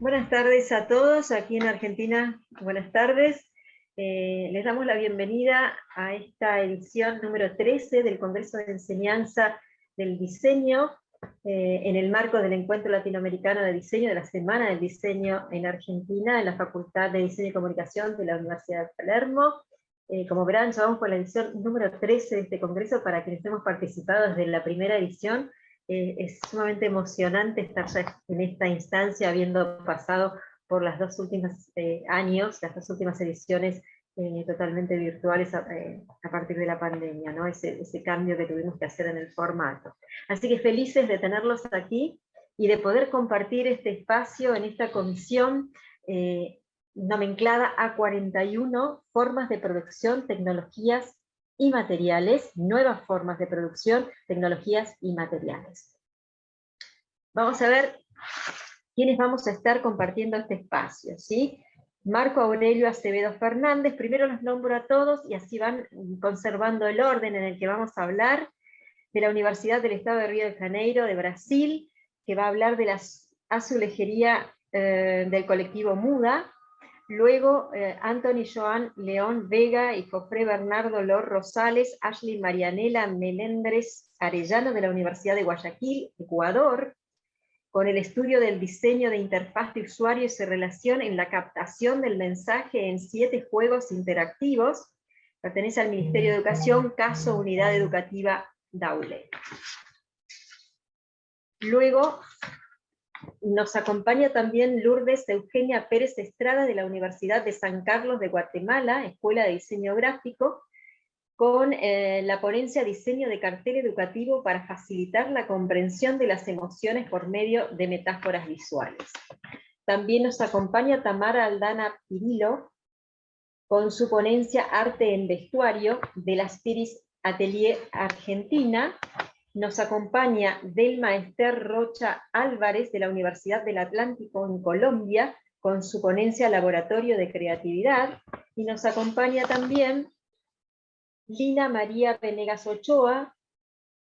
Buenas tardes a todos, aquí en Argentina, buenas tardes. Les damos la bienvenida a esta edición número 13 del Congreso de Enseñanza del Diseño, en el marco del Encuentro Latinoamericano de Diseño, de la Semana del Diseño en Argentina, en la Facultad de Diseño y Comunicación de la Universidad de Palermo. Como verán, ya vamos por la edición número 13 de este Congreso. Para quienes hemos participado desde la primera edición, es sumamente emocionante estar ya en esta instancia, habiendo pasado por las dos últimas años, las dos últimas ediciones totalmente virtuales a partir de la pandemia, ¿no? Ese cambio que tuvimos que hacer en el formato. Así que felices de tenerlos aquí y de poder compartir este espacio en esta comisión nomenclada A41, formas de producción, tecnologías y materiales, nuevas formas de producción, tecnologías y materiales. Vamos a ver quiénes vamos a estar compartiendo este espacio, ¿sí? Marco Aurelio Acevedo Fernández, primero los nombro a todos y así van conservando el orden en el que vamos a hablar, de la Universidad del Estado de Río de Janeiro, de Brasil, que va a hablar de la azulejería del colectivo Muda. Luego, Anthony Joan León Vega y Jofré Bernardo Lor Rosales, Ashley Marianela Melendres Arellano de la Universidad de Guayaquil, Ecuador, con el estudio del diseño de interfaz de usuario y su relación en la captación del mensaje en 7 juegos interactivos. Pertenece al Ministerio de Educación, caso Unidad Educativa Daule. Luego, nos acompaña también Lourdes Eugenia Pérez Estrada de la Universidad de San Carlos de Guatemala, Escuela de Diseño Gráfico, con la ponencia Diseño de cartel educativo para facilitar la comprensión de las emociones por medio de metáforas visuales. También nos acompaña Tamara Aldana Pirillo, con su ponencia Arte en Vestuario, de la Spiris Atelier Argentina. Nos acompaña Delma Esther Rocha Álvarez de la Universidad del Atlántico en Colombia, con su ponencia Laboratorio de Creatividad, y nos acompaña también Lina María Venegas Ochoa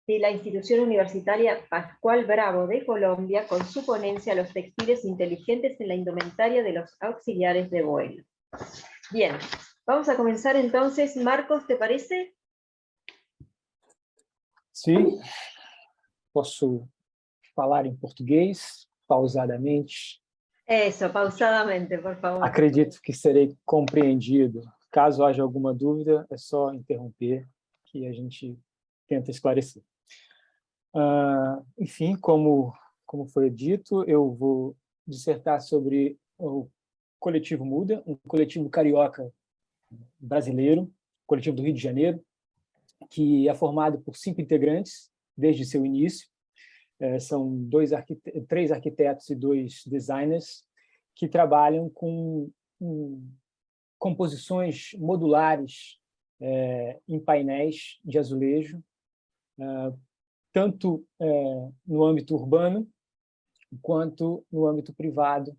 de la Institución Universitaria Pascual Bravo de Colombia, con su ponencia Los textiles inteligentes en la indumentaria de los auxiliares de vuelo. Bien, vamos a comenzar entonces. Marcos, ¿te parece? Sim, posso falar em português, pausadamente. Eso, pausadamente, por favor. Acredito que serei compreendido. Caso haja alguma dúvida, é só interromper, que a gente tenta esclarecer. Enfim, como foi dito, eu vou dissertar sobre o Coletivo Muda, um coletivo carioca brasileiro, coletivo do Rio de Janeiro, que é formado por 5 integrantes desde seu início. São 3 arquitetos e 2 designers que trabalham com composições modulares em painéis de azulejo, tanto no âmbito urbano quanto no âmbito privado,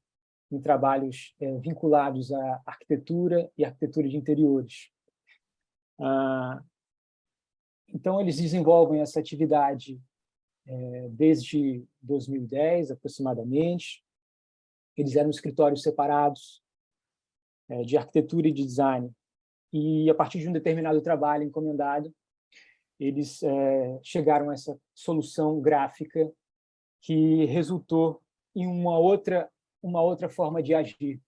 em trabalhos vinculados à arquitetura e arquitetura de interiores. Então, eles desenvolvem essa atividade desde 2010, aproximadamente. Eles eram escritórios separados de arquitetura e de design. E, a partir de um determinado trabalho encomendado, eles chegaram a essa solução gráfica que resultou em uma outra forma de agir.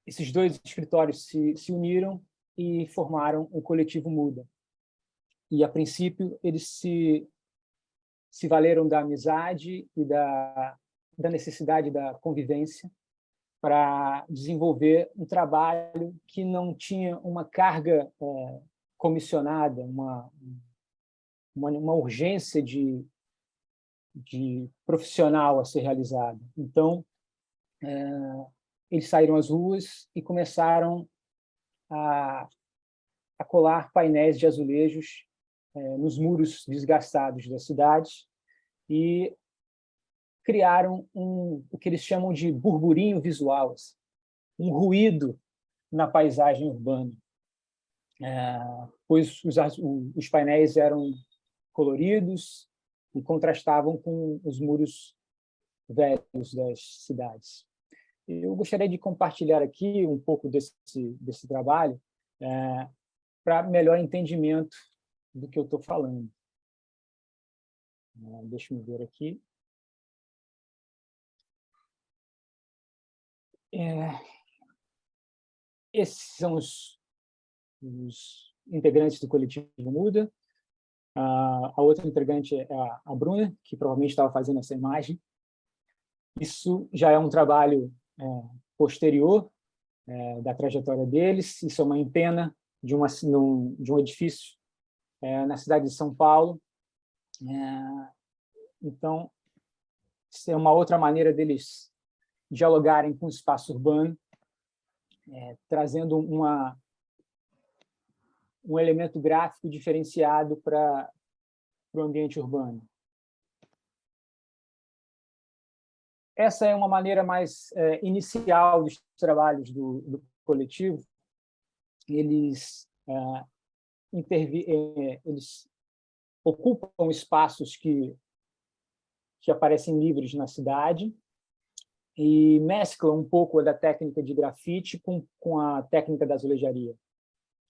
Esses 2 escritórios se uniram e formaram o Coletivo Muda. E, a princípio, eles se valeram da amizade e da necessidade da convivência para desenvolver um trabalho que não tinha uma carga comissionada, uma urgência de profissional a ser realizada. Então, eles saíram às ruas e começaram a colar painéis de azulejos nos muros desgastados da cidade e criaram o que eles chamam de burburinho visual, um ruído na paisagem urbana, pois os painéis eram coloridos e contrastavam com os muros velhos das cidades. Eu gostaria de compartilhar aqui um pouco desse trabalho para melhor entendimento do que eu estou falando. Deixa eu ver aqui. Esses são os integrantes do Coletivo Muda. A outra integrante é a Bruna, que provavelmente estava fazendo essa imagem. Isso já é um trabalho posterior da trajetória deles. Isso é uma empena de um edifício na cidade de São Paulo. Então, isso é uma outra maneira deles dialogarem com o espaço urbano, trazendo um elemento gráfico diferenciado para o ambiente urbano. Essa é uma maneira mais inicial dos trabalhos do coletivo. Eles eles ocupam espaços que aparecem livres na cidade e mesclam um pouco da técnica de grafite com a técnica da azulejaria.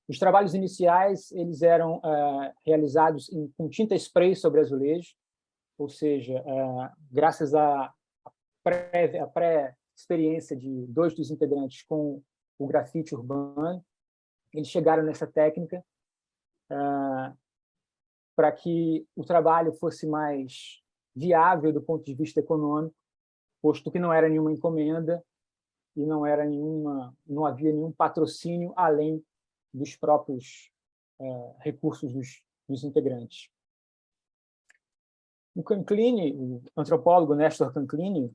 Os trabalhos iniciais eles eram realizados com tinta spray sobre azulejo, ou seja, graças à pré-experiência de 2 dos integrantes com o grafite urbano, eles chegaram nessa técnica para que o trabalho fosse mais viável do ponto de vista econômico, posto que não era nenhuma encomenda e não havia nenhum patrocínio além dos próprios recursos dos integrantes. O Canclini, o antropólogo Néstor Canclini,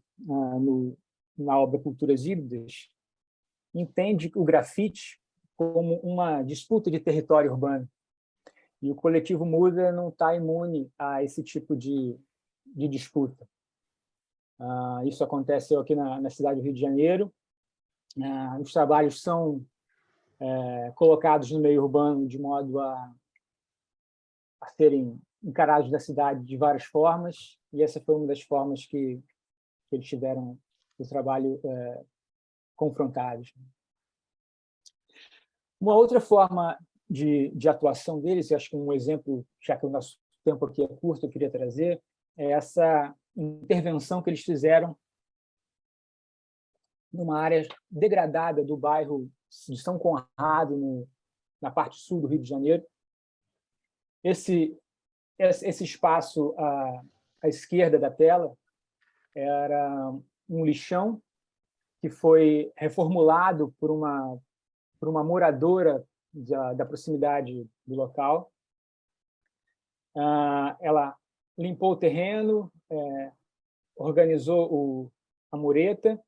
na obra Culturas Híbridas, entende o grafite como uma disputa de território urbano. E o Coletivo Muda não está imune a esse tipo de disputa. Isso aconteceu aqui na cidade do Rio de Janeiro. Os trabalhos são colocados no meio urbano de modo a serem encarados da cidade de várias formas, e essa foi uma das formas que eles tiveram o trabalho confrontados. Uma outra forma de atuação deles, eu acho que um exemplo, já que o nosso tempo aqui é curto, eu queria trazer, é essa intervenção que eles fizeram numa área degradada do bairro de São Conrado, na parte sul do Rio de Janeiro. Esse espaço à esquerda da tela era um lixão que foi reformulado por uma moradora da proximidade do local. Ela limpou o terreno, organizou a mureta,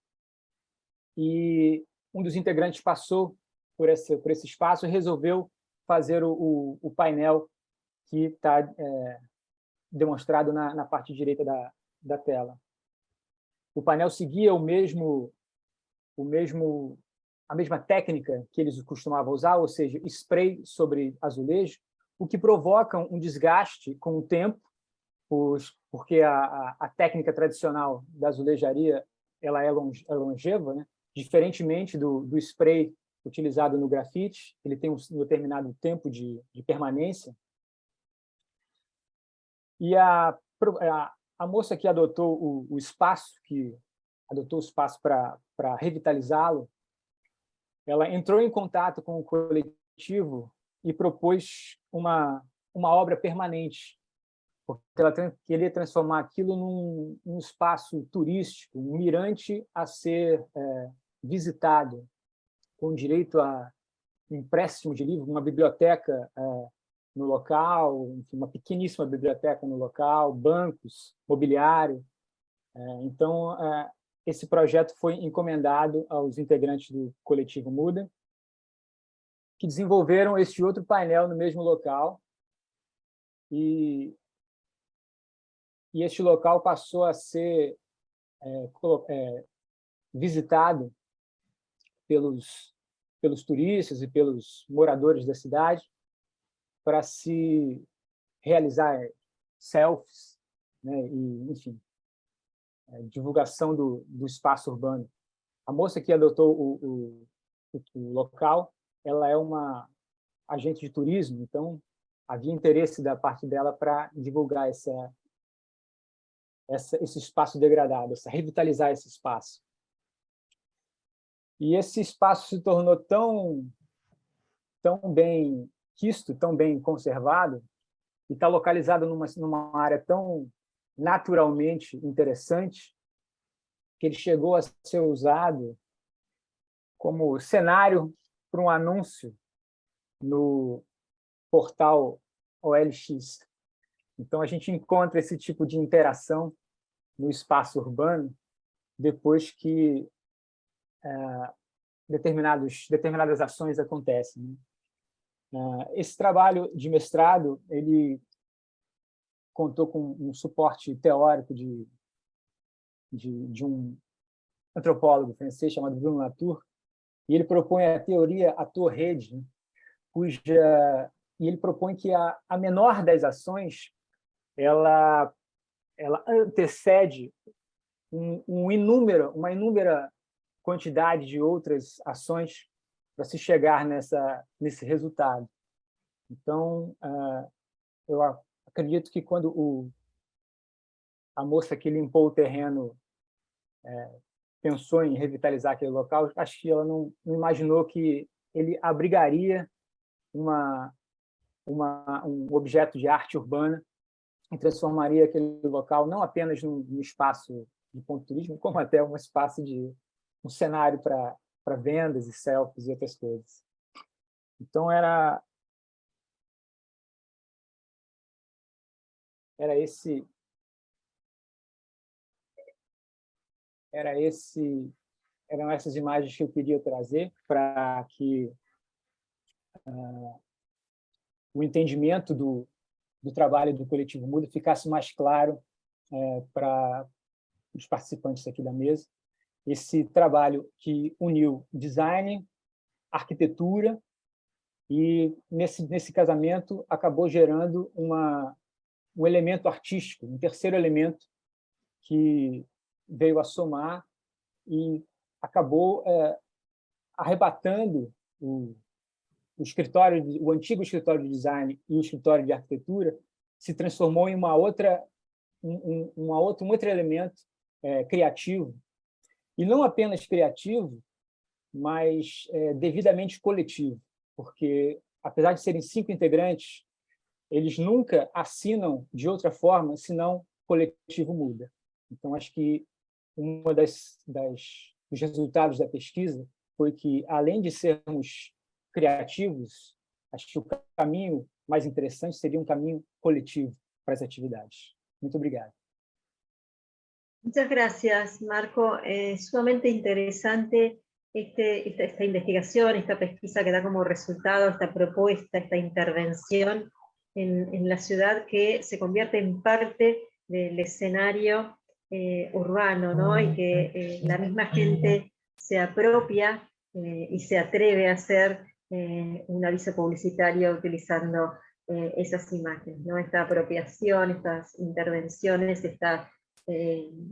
e um dos integrantes passou por esse espaço e resolveu fazer o painel que está demonstrado na parte direita da tela. O painel seguia a mesma técnica que eles costumavam usar, ou seja, spray sobre azulejo, o que provoca um desgaste com o tempo, porque a técnica tradicional da azulejaria ela é longeva, né? Diferentemente do spray utilizado no grafite, ele tem um determinado tempo de permanência. E a moça que adotou o espaço, para revitalizá-lo, ela entrou em contato com o coletivo e propôs uma obra permanente, porque ela queria transformar aquilo num espaço turístico, um mirante a ser visitado, com direito a empréstimo de livros, uma biblioteca no local, enfim, uma pequeníssima biblioteca no local, bancos, mobiliário. Então, esse projeto foi encomendado aos integrantes do Coletivo Muda, que desenvolveram este outro painel no mesmo local, e este local passou a ser visitado pelos turistas e pelos moradores da cidade para se realizar selfies, né? E, enfim, divulgação do espaço urbano. A moça que adotou o local, ela é uma agente de turismo, então havia interesse da parte dela para divulgar esse espaço degradado, revitalizar esse espaço. E esse espaço se tornou tão bem quisto, tão bem conservado, e está localizado numa área tão naturalmente interessante, que ele chegou a ser usado como cenário para um anúncio no portal OLX. Então, a gente encontra esse tipo de interação no espaço urbano depois que determinadas ações acontecem, né? Esse trabalho de mestrado ele contou com um suporte teórico de um antropólogo francês chamado Bruno Latour, e ele propõe a teoria ator-rede, né? E ele propõe que a menor das ações ela antecede uma inúmera quantidade de outras ações para se chegar nesse resultado. Então, eu acredito que quando a moça que limpou o terreno pensou em revitalizar aquele local, acho que ela não imaginou que ele abrigaria um objeto de arte urbana e transformaria aquele local não apenas num espaço de ponto turístico, como até um espaço um cenário para vendas e selfies e outras coisas. Então, era eram essas imagens que eu queria trazer para que o entendimento do trabalho do Coletivo Muda ficasse mais claro para os participantes aqui da mesa. Esse trabalho que uniu design, arquitetura, e nesse casamento acabou gerando um elemento artístico, um terceiro elemento que veio a somar e acabou arrebatando o antigo escritório de design e o escritório de arquitetura, se transformou em um outro elemento criativo, e não apenas criativo, mas devidamente coletivo, porque, apesar de serem 5 integrantes, eles nunca assinam de outra forma, senão Coletivo Muda. Então, acho que dos resultados da pesquisa foi que, além de sermos criativos, acho que o caminho mais interessante seria um caminho coletivo para as atividades. Muito obrigado. Muchas gracias, Marco. Sumamente interesante esta investigación, esta pesquisa que da como resultado esta propuesta, esta intervención en la ciudad que se convierte en parte del escenario urbano, ¿no? Y que la misma gente se apropia y se atreve a hacer un aviso publicitario utilizando esas imágenes, ¿no? Esta apropiación, estas intervenciones,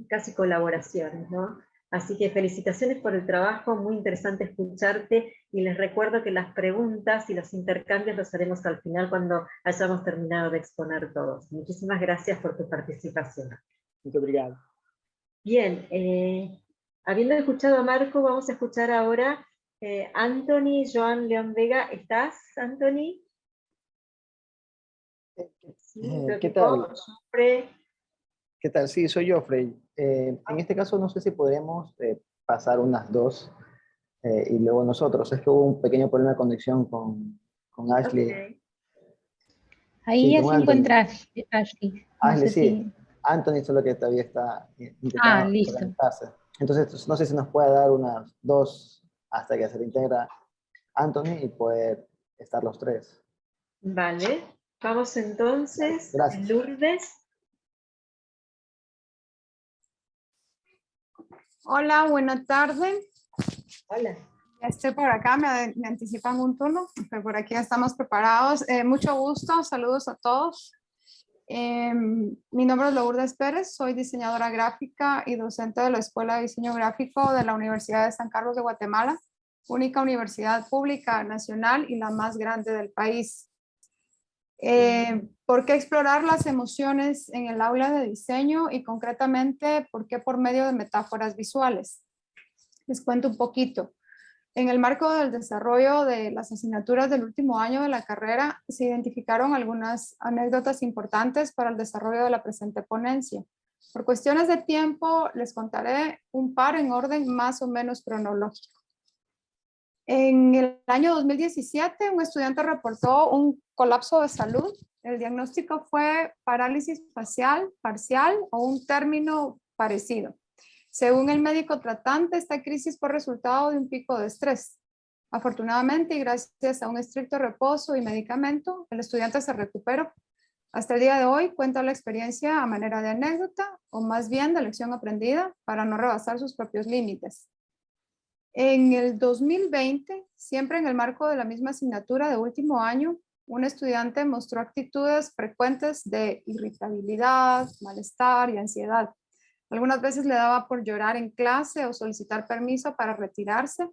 casi colaboraciones, ¿no? Así que felicitaciones por el trabajo, muy interesante escucharte, y les recuerdo que las preguntas y los intercambios los haremos al final cuando hayamos terminado de exponer todos. Muchísimas gracias por tu participación. Muito obrigado. Bien, habiendo escuchado a Marco, vamos a escuchar ahora Anthony Joan León Vega. ¿Estás, Anthony? Sí, ¿qué tal? ¿Qué tal? Sí, soy yo, Frey. En este caso no sé si podremos pasar unas dos y luego nosotros. Es que hubo un pequeño problema de conexión con Ashley. Okay. Ahí Sí, ya con se Anthony. encuentra Ashley. No Ashley, sé sí. si- Anthony solo que todavía está intentando listo. conectarse. Entonces, no sé si nos puede dar unas dos hasta que se reintegra Anthony y poder estar los tres. Vale, vamos entonces. Gracias. Lourdes. Hola, buenas tardes. Hola. Ya estoy por acá, me anticipan un turno, pero por aquí ya estamos preparados. Mucho gusto, saludos a todos. Mi nombre es Lourdes Pérez, soy diseñadora gráfica y docente de la Escuela de Diseño Gráfico de la Universidad de San Carlos de Guatemala, única universidad pública nacional y la más grande del país. ¿Por qué explorar las emociones en el aula de diseño y concretamente por qué por medio de metáforas visuales? Les cuento un poquito. En el marco del desarrollo de las asignaturas del último año de la carrera, se identificaron algunas anécdotas importantes para el desarrollo de la presente ponencia. Por cuestiones de tiempo, les contaré un par en orden más o menos cronológico. En el año 2017, un estudiante reportó un colapso de salud. El diagnóstico fue parálisis facial parcial o un término parecido. Según el médico tratante, esta crisis fue resultado de un pico de estrés. Afortunadamente, y gracias a un estricto reposo y medicamento, el estudiante se recuperó. Hasta el día de hoy cuenta la experiencia a manera de anécdota o más bien de lección aprendida para no rebasar sus propios límites. En el 2020, siempre en el marco de la misma asignatura de último año, un estudiante mostró actitudes frecuentes de irritabilidad, malestar y ansiedad. Algunas veces le daba por llorar en clase o solicitar permiso para retirarse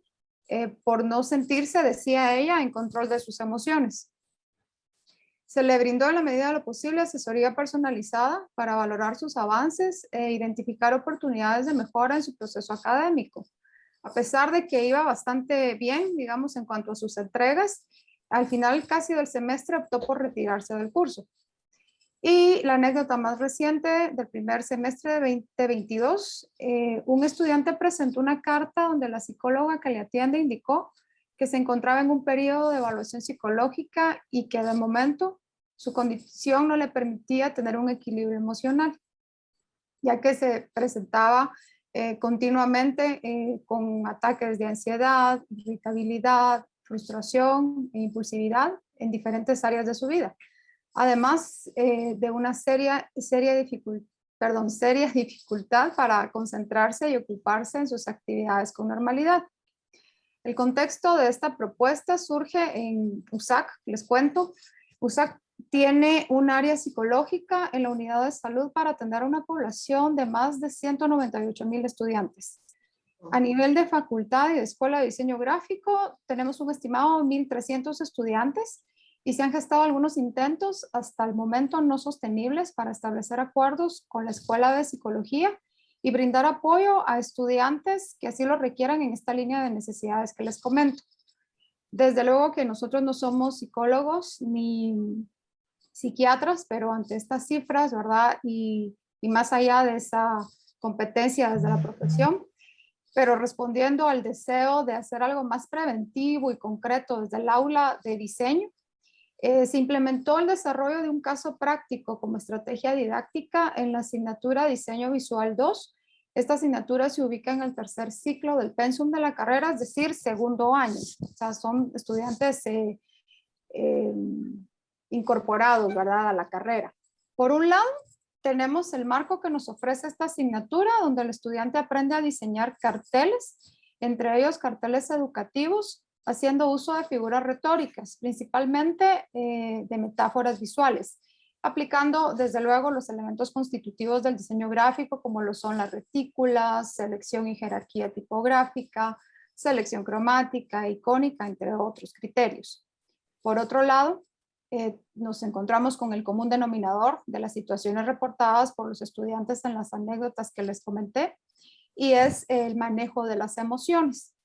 por no sentirse, decía ella, en control de sus emociones. Se le brindó en la medida de lo posible asesoría personalizada para valorar sus avances e identificar oportunidades de mejora en su proceso académico. A pesar de que iba bastante bien, digamos, en cuanto a sus entregas, al final casi del semestre optó por retirarse del curso. Y la anécdota más reciente del primer semestre de 2022, un estudiante presentó una carta donde la psicóloga que le atiende indicó que se encontraba en un periodo de evaluación psicológica y que de momento su condición no le permitía tener un equilibrio emocional, ya que se presentaba continuamente con ataques de ansiedad, irritabilidad, frustración e impulsividad en diferentes áreas de su vida. Además de una seria dificultad para concentrarse y ocuparse en sus actividades con normalidad. El contexto de esta propuesta surge en USAC, les cuento. USAC tiene un área psicológica en la unidad de salud para atender a una población de más de 198,000 estudiantes. A nivel de facultad y de escuela de diseño gráfico, tenemos un estimado de 1,300 estudiantes y se han gestado algunos intentos hasta el momento no sostenibles para establecer acuerdos con la Escuela de Psicología y brindar apoyo a estudiantes que así lo requieran en esta línea de necesidades que les comento. Desde luego que nosotros no somos psicólogos ni psiquiatras, pero ante estas cifras, ¿verdad? Y más allá de esa competencia desde la profesión, pero respondiendo al deseo de hacer algo más preventivo y concreto desde el aula de diseño, se implementó el desarrollo de un caso práctico como estrategia didáctica en la asignatura Diseño Visual 2. Esta asignatura se ubica en el tercer ciclo del pensum de la carrera, es decir, segundo año. O sea, son estudiantes incorporados, ¿verdad?, a la carrera. Por un lado, tenemos el marco que nos ofrece esta asignatura, donde el estudiante aprende a diseñar carteles, entre ellos carteles educativos, haciendo uso de figuras retóricas, principalmente de metáforas visuales, aplicando desde luego los elementos constitutivos del diseño gráfico, como lo son las retículas, selección y jerarquía tipográfica, selección cromática, icónica, entre otros criterios. Por otro lado, nos encontramos con el común denominador de las situaciones reportadas por los estudiantes en las anécdotas que les comenté, y es el manejo de las emociones.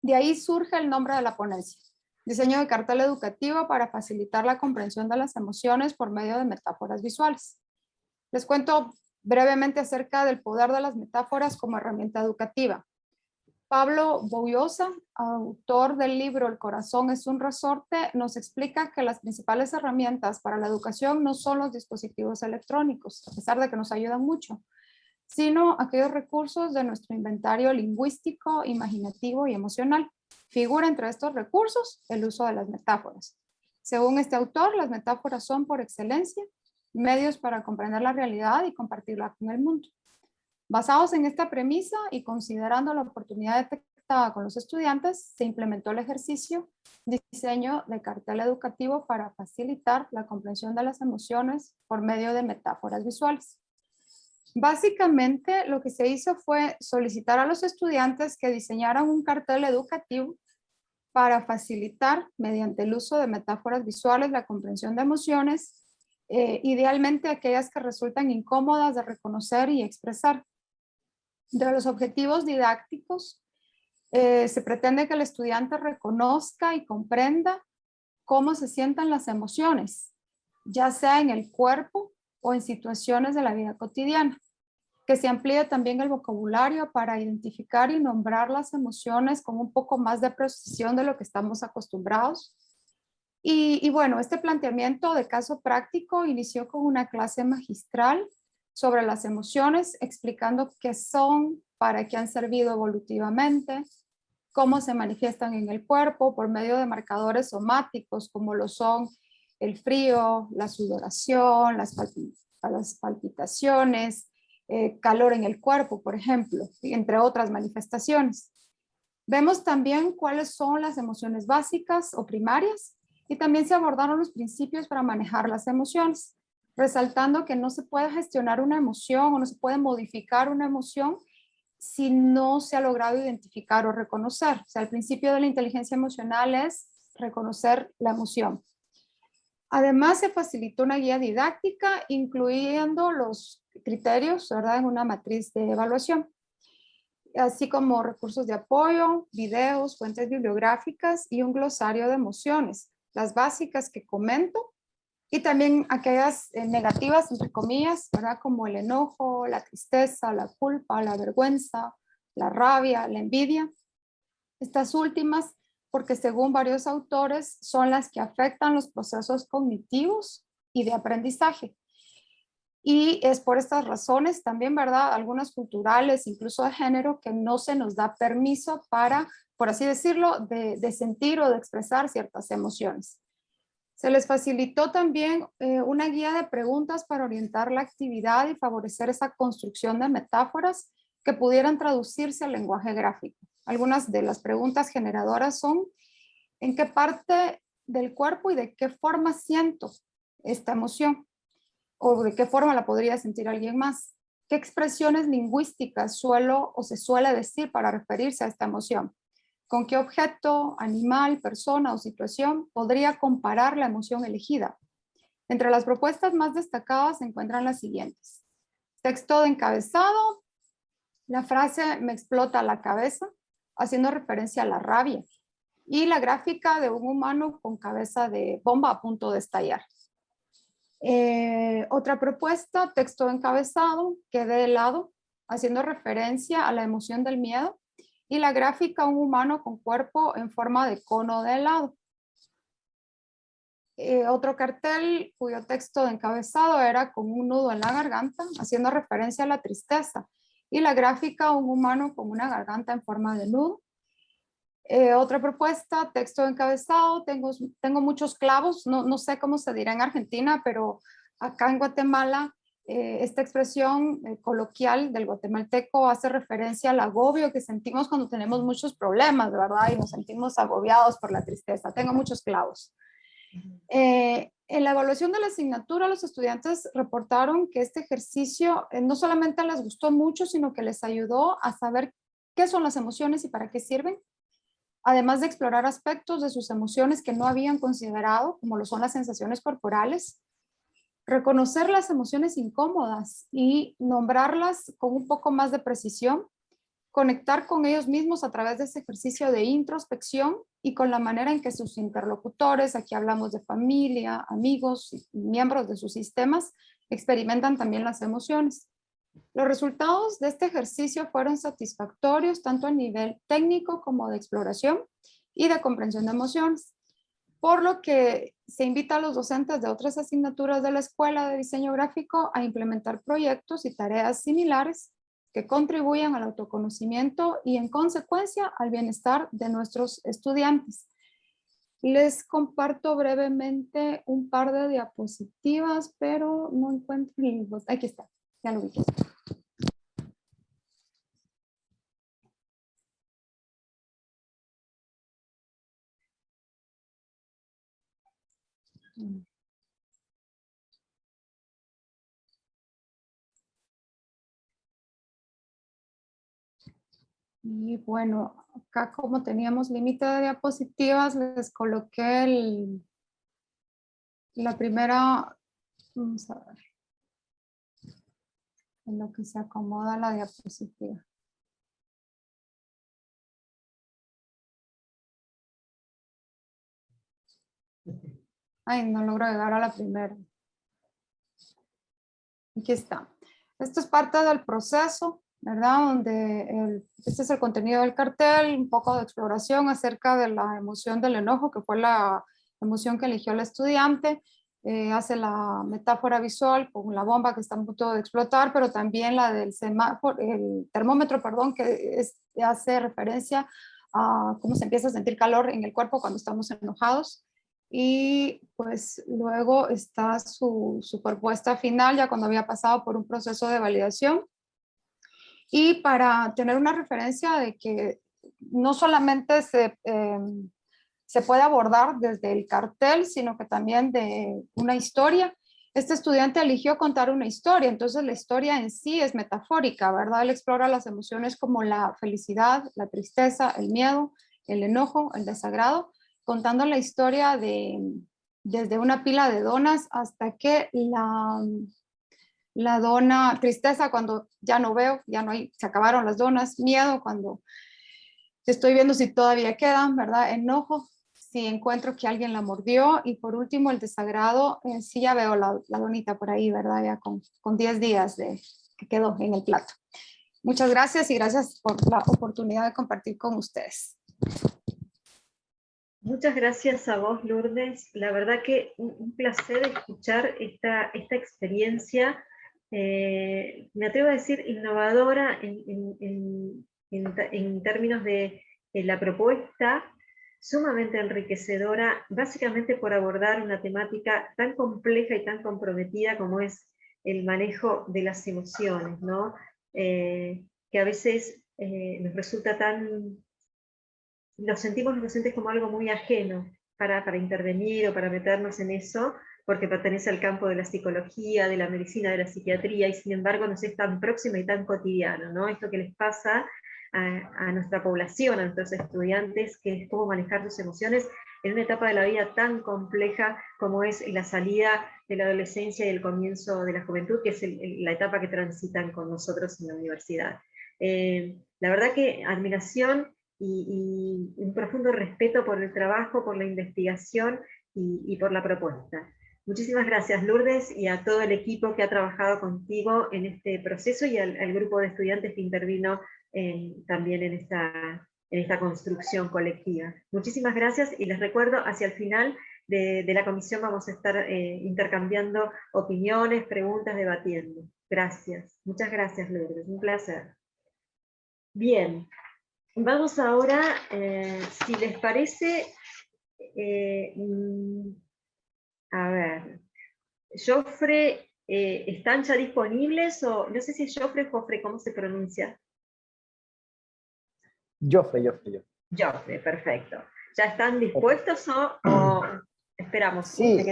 De ahí surge el nombre de la ponencia: diseño de cartel educativo para facilitar la comprensión de las emociones por medio de metáforas visuales. Les cuento brevemente acerca del poder de las metáforas como herramienta educativa. Pablo Boullosa, autor del libro El corazón es un resorte, nos explica que las principales herramientas para la educación no son los dispositivos electrónicos, a pesar de que nos ayudan mucho, sino aquellos recursos de nuestro inventario lingüístico, imaginativo y emocional. Figura entre estos recursos el uso de las metáforas. Según este autor, las metáforas son por excelencia medios para comprender la realidad y compartirla con el mundo. Basados en esta premisa y considerando la oportunidad detectada con los estudiantes, se implementó el ejercicio diseño de cartel educativo para facilitar la comprensión de las emociones por medio de metáforas visuales. Básicamente, lo que se hizo fue solicitar a los estudiantes que diseñaran un cartel educativo para facilitar, mediante el uso de metáforas visuales, la comprensión de emociones, idealmente aquellas que resultan incómodas de reconocer y expresar. De los objetivos didácticos, se pretende que el estudiante reconozca y comprenda cómo se sientan las emociones, ya sea en el cuerpo o en situaciones de la vida cotidiana. Que se amplíe también el vocabulario para identificar y nombrar las emociones con un poco más de precisión de lo que estamos acostumbrados. Y bueno, este planteamiento de caso práctico inició con una clase magistral sobre las emociones, explicando qué son, para qué han servido evolutivamente, cómo se manifiestan en el cuerpo por medio de marcadores somáticos como lo son el frío, la sudoración, las palpitaciones, calor en el cuerpo, por ejemplo, entre otras manifestaciones. Vemos también cuáles son las emociones básicas o primarias y también se abordaron los principios para manejar las emociones, resaltando que no se puede gestionar una emoción o no se puede modificar una emoción si no se ha logrado identificar o reconocer. O sea, el principio de la inteligencia emocional es reconocer la emoción. Además, se facilitó una guía didáctica, incluyendo los criterios, ¿verdad?, en una matriz de evaluación, así como recursos de apoyo, videos, fuentes bibliográficas y un glosario de emociones, las básicas que comento, y también aquellas negativas, entre comillas, ¿verdad?, como el enojo, la tristeza, la culpa, la vergüenza, la rabia, la envidia. Estas últimas, porque según varios autores, son las que afectan los procesos cognitivos y de aprendizaje. Y es por estas razones también, ¿verdad?, algunas culturales, incluso de género, que no se nos da permiso para, por así decirlo, de sentir o de expresar ciertas emociones. Se les facilitó también una guía de preguntas para orientar la actividad y favorecer esa construcción de metáforas que pudieran traducirse al lenguaje gráfico. Algunas de las preguntas generadoras son: ¿en qué parte del cuerpo y de qué forma siento esta emoción? ¿O de qué forma la podría sentir alguien más? ¿Qué expresiones lingüísticas suelo o se suele decir para referirse a esta emoción? ¿Con qué objeto, animal, persona o situación podría comparar la emoción elegida? Entre las propuestas más destacadas se encuentran las siguientes: texto de encabezado, la frase "me explota la cabeza", haciendo referencia a la rabia, y la gráfica de un humano con cabeza de bomba a punto de estallar. Otra propuesta, texto de encabezado, quedé helado, haciendo referencia a la emoción del miedo, y la gráfica un humano con cuerpo en forma de cono de helado. Otro cartel cuyo texto de encabezado era con un nudo en la garganta, haciendo referencia a la tristeza, y la gráfica un humano con una garganta en forma de nudo. Otra propuesta, texto de encabezado, tengo muchos clavos, no sé cómo se dirá en Argentina, pero acá en Guatemala esta expresión coloquial del guatemalteco hace referencia al agobio que sentimos cuando tenemos muchos problemas, ¿verdad? Y nos sentimos agobiados por la tristeza. Tengo muchos clavos. En la evaluación de la asignatura, los estudiantes reportaron que este ejercicio no solamente les gustó mucho, sino que les ayudó a saber qué son las emociones y para qué sirven, además de explorar aspectos de sus emociones que no habían considerado, como lo son las sensaciones corporales, reconocer las emociones incómodas y nombrarlas con un poco más de precisión, conectar con ellos mismos a través de ese ejercicio de introspección y con la manera en que sus interlocutores, aquí hablamos de familia, amigos y miembros de sus sistemas, experimentan también las emociones. Los resultados de este ejercicio fueron satisfactorios tanto a nivel técnico como de exploración y de comprensión de emociones, por lo que se invita a los docentes de otras asignaturas de la Escuela de Diseño Gráfico a implementar proyectos y tareas similares que contribuyan al autoconocimiento y en consecuencia al bienestar de nuestros estudiantes. Les comparto brevemente un par de diapositivas, pero no encuentro el botón. Aquí está, ya lo vi. Y bueno, acá como teníamos límite de diapositivas, les coloqué la primera, vamos a ver, en lo que se acomoda la diapositiva. Ay, no logro llegar a la primera. Aquí está. Esto es parte del proceso, ¿verdad? Donde este es el contenido del cartel, un poco de exploración acerca de la emoción del enojo, que fue la emoción que eligió el estudiante. Hace la metáfora visual con la bomba que está a punto de explotar, pero también la del semáforo, el termómetro, perdón, que hace referencia a cómo se empieza a sentir calor en el cuerpo cuando estamos enojados. Y pues luego está su propuesta final, ya cuando había pasado por un proceso de validación. Y para tener una referencia de que no solamente se puede abordar desde el cartel, sino que también de una historia. Este estudiante eligió contar una historia, entonces la historia en sí es metafórica, ¿verdad? Él explora las emociones como la felicidad, la tristeza, el miedo, el enojo, el desagrado, contando la historia desde una pila de donas hasta que la dona, tristeza cuando ya no veo, ya no hay, se acabaron las donas, miedo cuando estoy viendo si todavía quedan, ¿verdad? Enojo si encuentro que alguien la mordió, y por último el desagrado, sí ya veo la donita por ahí, ¿verdad? Ya con 10 días que quedó en el plato. Muchas gracias y gracias por la oportunidad de compartir con ustedes. Muchas gracias a vos, Lourdes. La verdad que un placer escuchar esta experiencia, me atrevo a decir innovadora en términos de la propuesta, sumamente enriquecedora, básicamente por abordar una temática tan compleja y tan comprometida como es el manejo de las emociones, ¿no? Que a veces nos resulta lo sentimos los docentes como algo muy ajeno para intervenir o para meternos en eso, porque pertenece al campo de la psicología, de la medicina, de la psiquiatría, y sin embargo nos es tan próximo y tan cotidiano, ¿no? Esto que les pasa a nuestra población, a nuestros estudiantes, que es cómo manejar sus emociones en una etapa de la vida tan compleja como es la salida de la adolescencia y el comienzo de la juventud, que es la etapa que transitan con nosotros en la universidad. La verdad que admiración y un profundo respeto por el trabajo, por la investigación y por la propuesta. Muchísimas gracias, Lourdes, y a todo el equipo que ha trabajado contigo en este proceso, y al grupo de estudiantes que intervino también en esta construcción colectiva. Muchísimas gracias, y les recuerdo, hacia el final de la comisión vamos a estar intercambiando opiniones, preguntas, debatiendo. Gracias. Muchas gracias, Lourdes. Un placer. Bien. Vamos ahora, si les parece, a ver, Jofre, ¿están ya disponibles? O no sé si es Jofre o Jofre, ¿cómo se pronuncia? Jofre. Jofre, perfecto. ¿Ya están dispuestos o esperamos? Sí,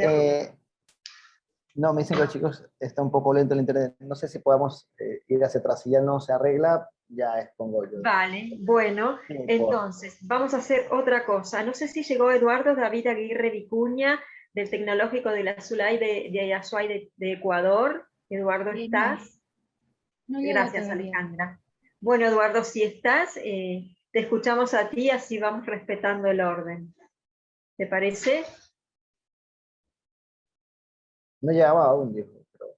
no, me dicen que los chicos está un poco lento el internet. No sé si podemos ir hacia atrás. Si ya no se arregla, ya expongo yo. Vale, bueno, entonces vamos a hacer otra cosa. No sé si llegó Eduardo David Aguirre Vicuña, del Tecnológico de la Zulay de Azuay de Ecuador. Eduardo, Sí, ¿estás? no llegó Gracias, todavía. Alejandra. Bueno, Eduardo, si estás, te escuchamos a ti, así vamos respetando el orden. ¿Te parece? No llegaba aún, dijo. Pero...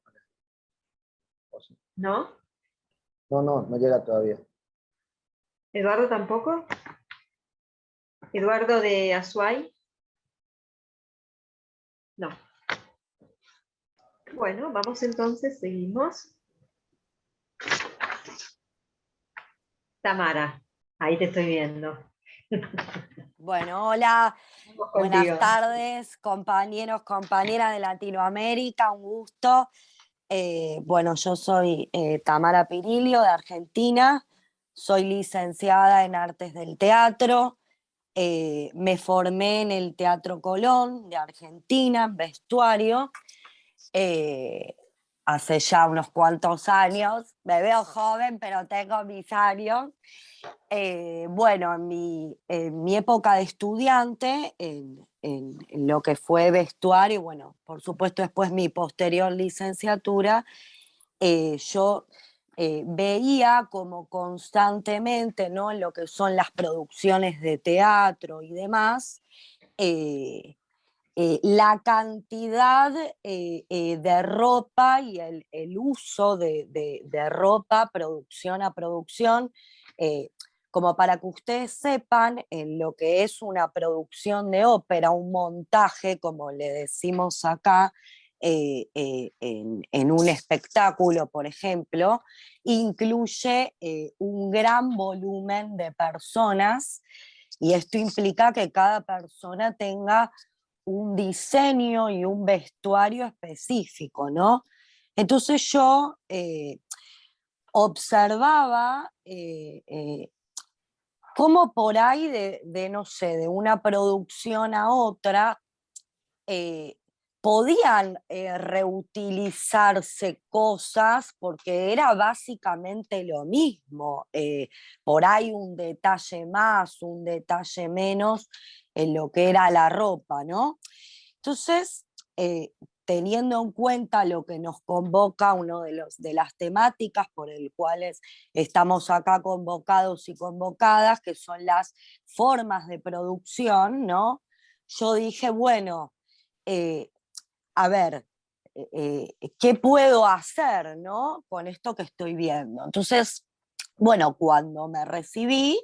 ¿No? No llega todavía. ¿Eduardo tampoco? ¿Eduardo de Azuay? No. Bueno, vamos entonces, seguimos. Tamara, ahí te estoy viendo. Bueno, hola, buenas Contigo. tardes, compañeros, compañeras de Latinoamérica, un gusto. Bueno, yo soy Tamara Pirilio, de Argentina, soy licenciada en Artes del Teatro, me formé en el Teatro Colón de Argentina, en vestuario, hace ya unos cuantos años. Me veo joven, pero tengo mis años. Bueno, en mi época de estudiante, en lo que fue vestuario, bueno, por supuesto después mi posterior licenciatura, yo veía como constantemente, ¿no?, en lo que son las producciones de teatro y demás, la cantidad de ropa y el uso de ropa, producción a producción, eh, como para que ustedes sepan, en lo que es una producción de ópera, un montaje, como le decimos acá, en un espectáculo, por ejemplo, incluye un gran volumen de personas, y esto implica que cada persona tenga un diseño y un vestuario específico, ¿no? Entonces yo observaba cómo por ahí no sé, de una producción a otra, eh, podían reutilizarse cosas porque era básicamente lo mismo. Por ahí un detalle más, un detalle menos en lo que era la ropa, ¿no? Entonces, teniendo en cuenta lo que nos convoca, uno de las temáticas por el cuales estamos acá convocados y convocadas, que son las formas de producción, ¿no? Yo dije, bueno, eh, a ver, ¿qué puedo hacer, ¿no?, con esto que estoy viendo? Entonces, bueno, cuando me recibí,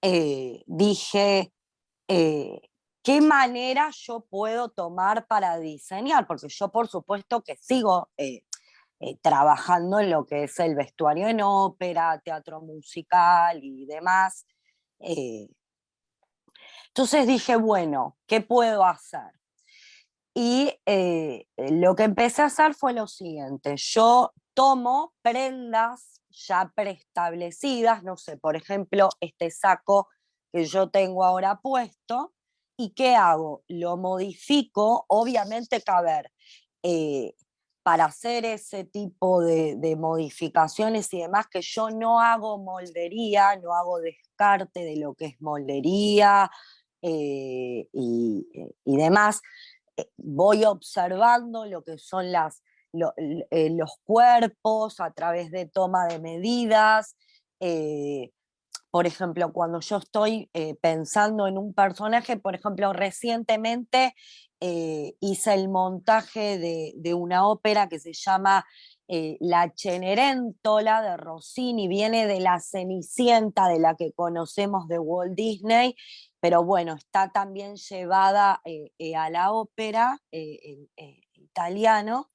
dije, eh, ¿qué manera yo puedo tomar para diseñar? Porque yo, por supuesto, que sigo trabajando en lo que es el vestuario en ópera, teatro musical y demás. Eh, entonces dije, bueno, ¿qué puedo hacer? Y lo que empecé a hacer fue lo siguiente: yo tomo prendas ya preestablecidas, no sé, por ejemplo, este saco que yo tengo ahora puesto, ¿y qué hago? Lo modifico, obviamente que, a ver, eh, para hacer ese tipo de modificaciones y demás, que yo no hago moldería, no hago descarte de lo que es moldería y demás. Voy observando lo que son los cuerpos a través de toma de medidas. eh, por ejemplo, cuando yo estoy pensando en un personaje, por ejemplo, recientemente hice el montaje de una ópera que se llama La Cenerentola de Rossini, viene de la Cenicienta, de la que conocemos de Walt Disney, pero bueno, está también llevada a la ópera en italiano.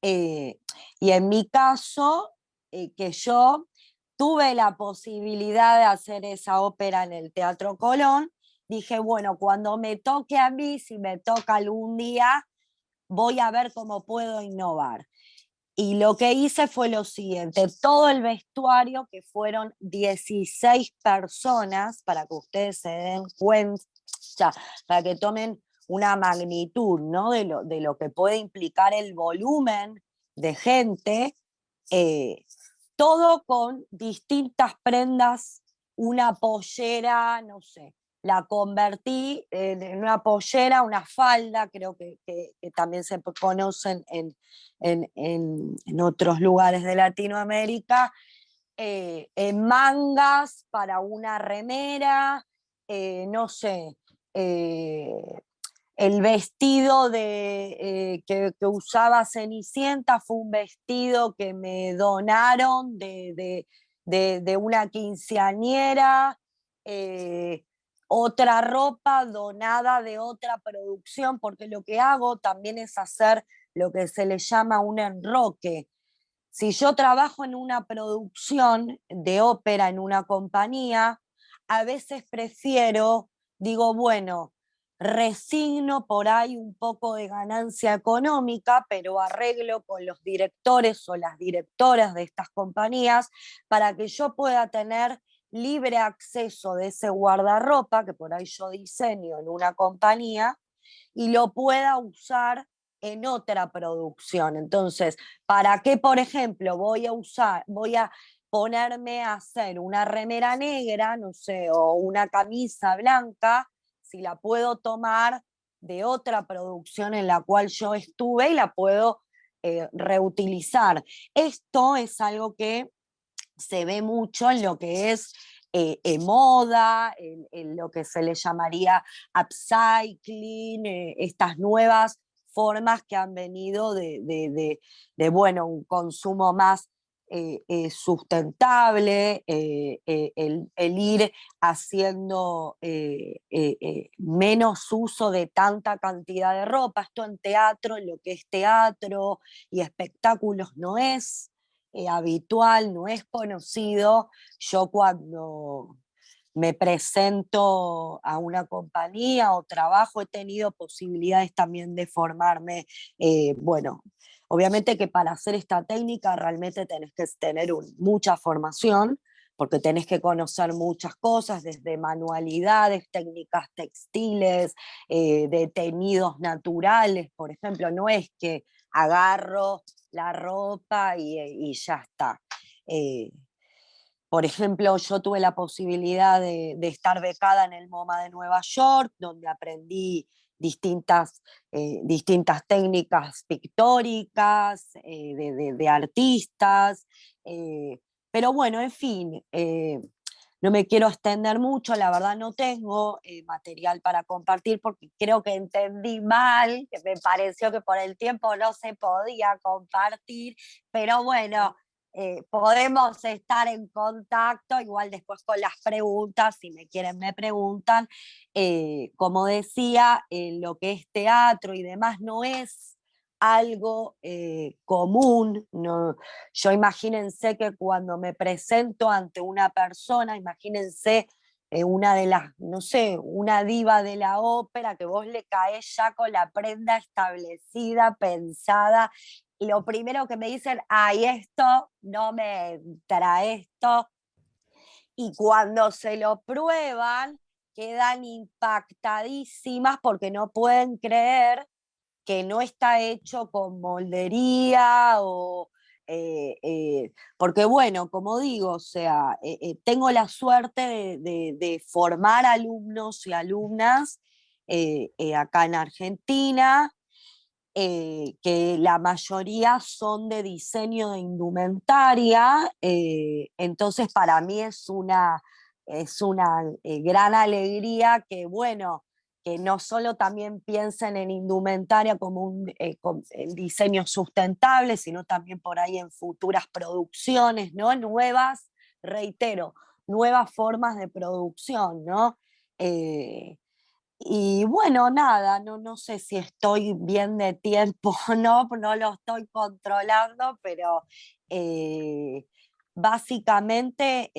Eh, y en mi caso, que yo tuve la posibilidad de hacer esa ópera en el Teatro Colón, dije, bueno, cuando me toque a mí, si me toca algún día, voy a ver cómo puedo innovar. Y lo que hice fue lo siguiente: todo el vestuario, que fueron 16 personas, para que ustedes se den cuenta, para que tomen una magnitud, ¿no?, de lo que puede implicar el volumen de gente, eh, todo con distintas prendas, una pollera, no sé, la convertí en una pollera, una falda, creo que también se conocen en otros lugares de Latinoamérica, en mangas para una remera, no sé, eh, el vestido que usaba Cenicienta fue un vestido que me donaron de una quinceañera, eh, otra ropa donada de otra producción, porque lo que hago también es hacer lo que se le llama un enroque. Si yo trabajo en una producción de ópera en una compañía, a veces prefiero, digo, bueno, resigno por ahí un poco de ganancia económica, pero arreglo con los directores o las directoras de estas compañías para que yo pueda tener libre acceso de ese guardarropa, que por ahí yo diseño en una compañía, y lo pueda usar en otra producción. Entonces, ¿para qué, por ejemplo, voy a ponerme a hacer una remera negra, no sé, o una camisa blanca, si la puedo tomar de otra producción en la cual yo estuve y la puedo reutilizar? Esto es algo que se ve mucho en lo que es moda, en lo que se le llamaría upcycling, estas nuevas formas que han venido bueno, un consumo más sustentable, el ir haciendo menos uso de tanta cantidad de ropa. Esto en teatro, en lo que es teatro y espectáculos no es habitual, no es conocido. Yo cuando me presento a una compañía o trabajo, he tenido posibilidades también de formarme, bueno, obviamente que para hacer esta técnica realmente tenés que tener mucha formación, porque tenés que conocer muchas cosas, desde manualidades, técnicas textiles, de teñidos naturales, por ejemplo. No es que agarro la ropa y ya está. Por ejemplo, yo tuve la posibilidad de estar becada en el MoMA de Nueva York, donde aprendí distintas técnicas pictóricas, de artistas, pero bueno, en fin, no me quiero extender mucho, la verdad no tengo material para compartir porque creo que entendí mal, que me pareció que por el tiempo no se podía compartir, pero bueno, podemos estar en contacto, igual después con las preguntas, si me quieren me preguntan. Como decía, lo que es teatro y demás no es algo común. No, yo imagínense que cuando me presento ante una persona, imagínense una de las, no sé, una diva de la ópera, que vos le caés ya con la prenda establecida, pensada, y lo primero que me dicen, ay, esto no me entra, esto. Y cuando se lo prueban, quedan impactadísimas porque no pueden creer que no está hecho con moldería o... porque bueno, como digo, o sea, tengo la suerte de formar alumnos y alumnas acá en Argentina, que la mayoría son de diseño de indumentaria. Entonces para mí es una gran alegría que, bueno, que no solo también piensen en indumentaria como en diseño sustentable, sino también por ahí en futuras producciones, ¿no? Nuevas, reitero, nuevas formas de producción, ¿no? Y bueno, nada, no sé si estoy bien de tiempo o no lo estoy controlando, pero eh, básicamente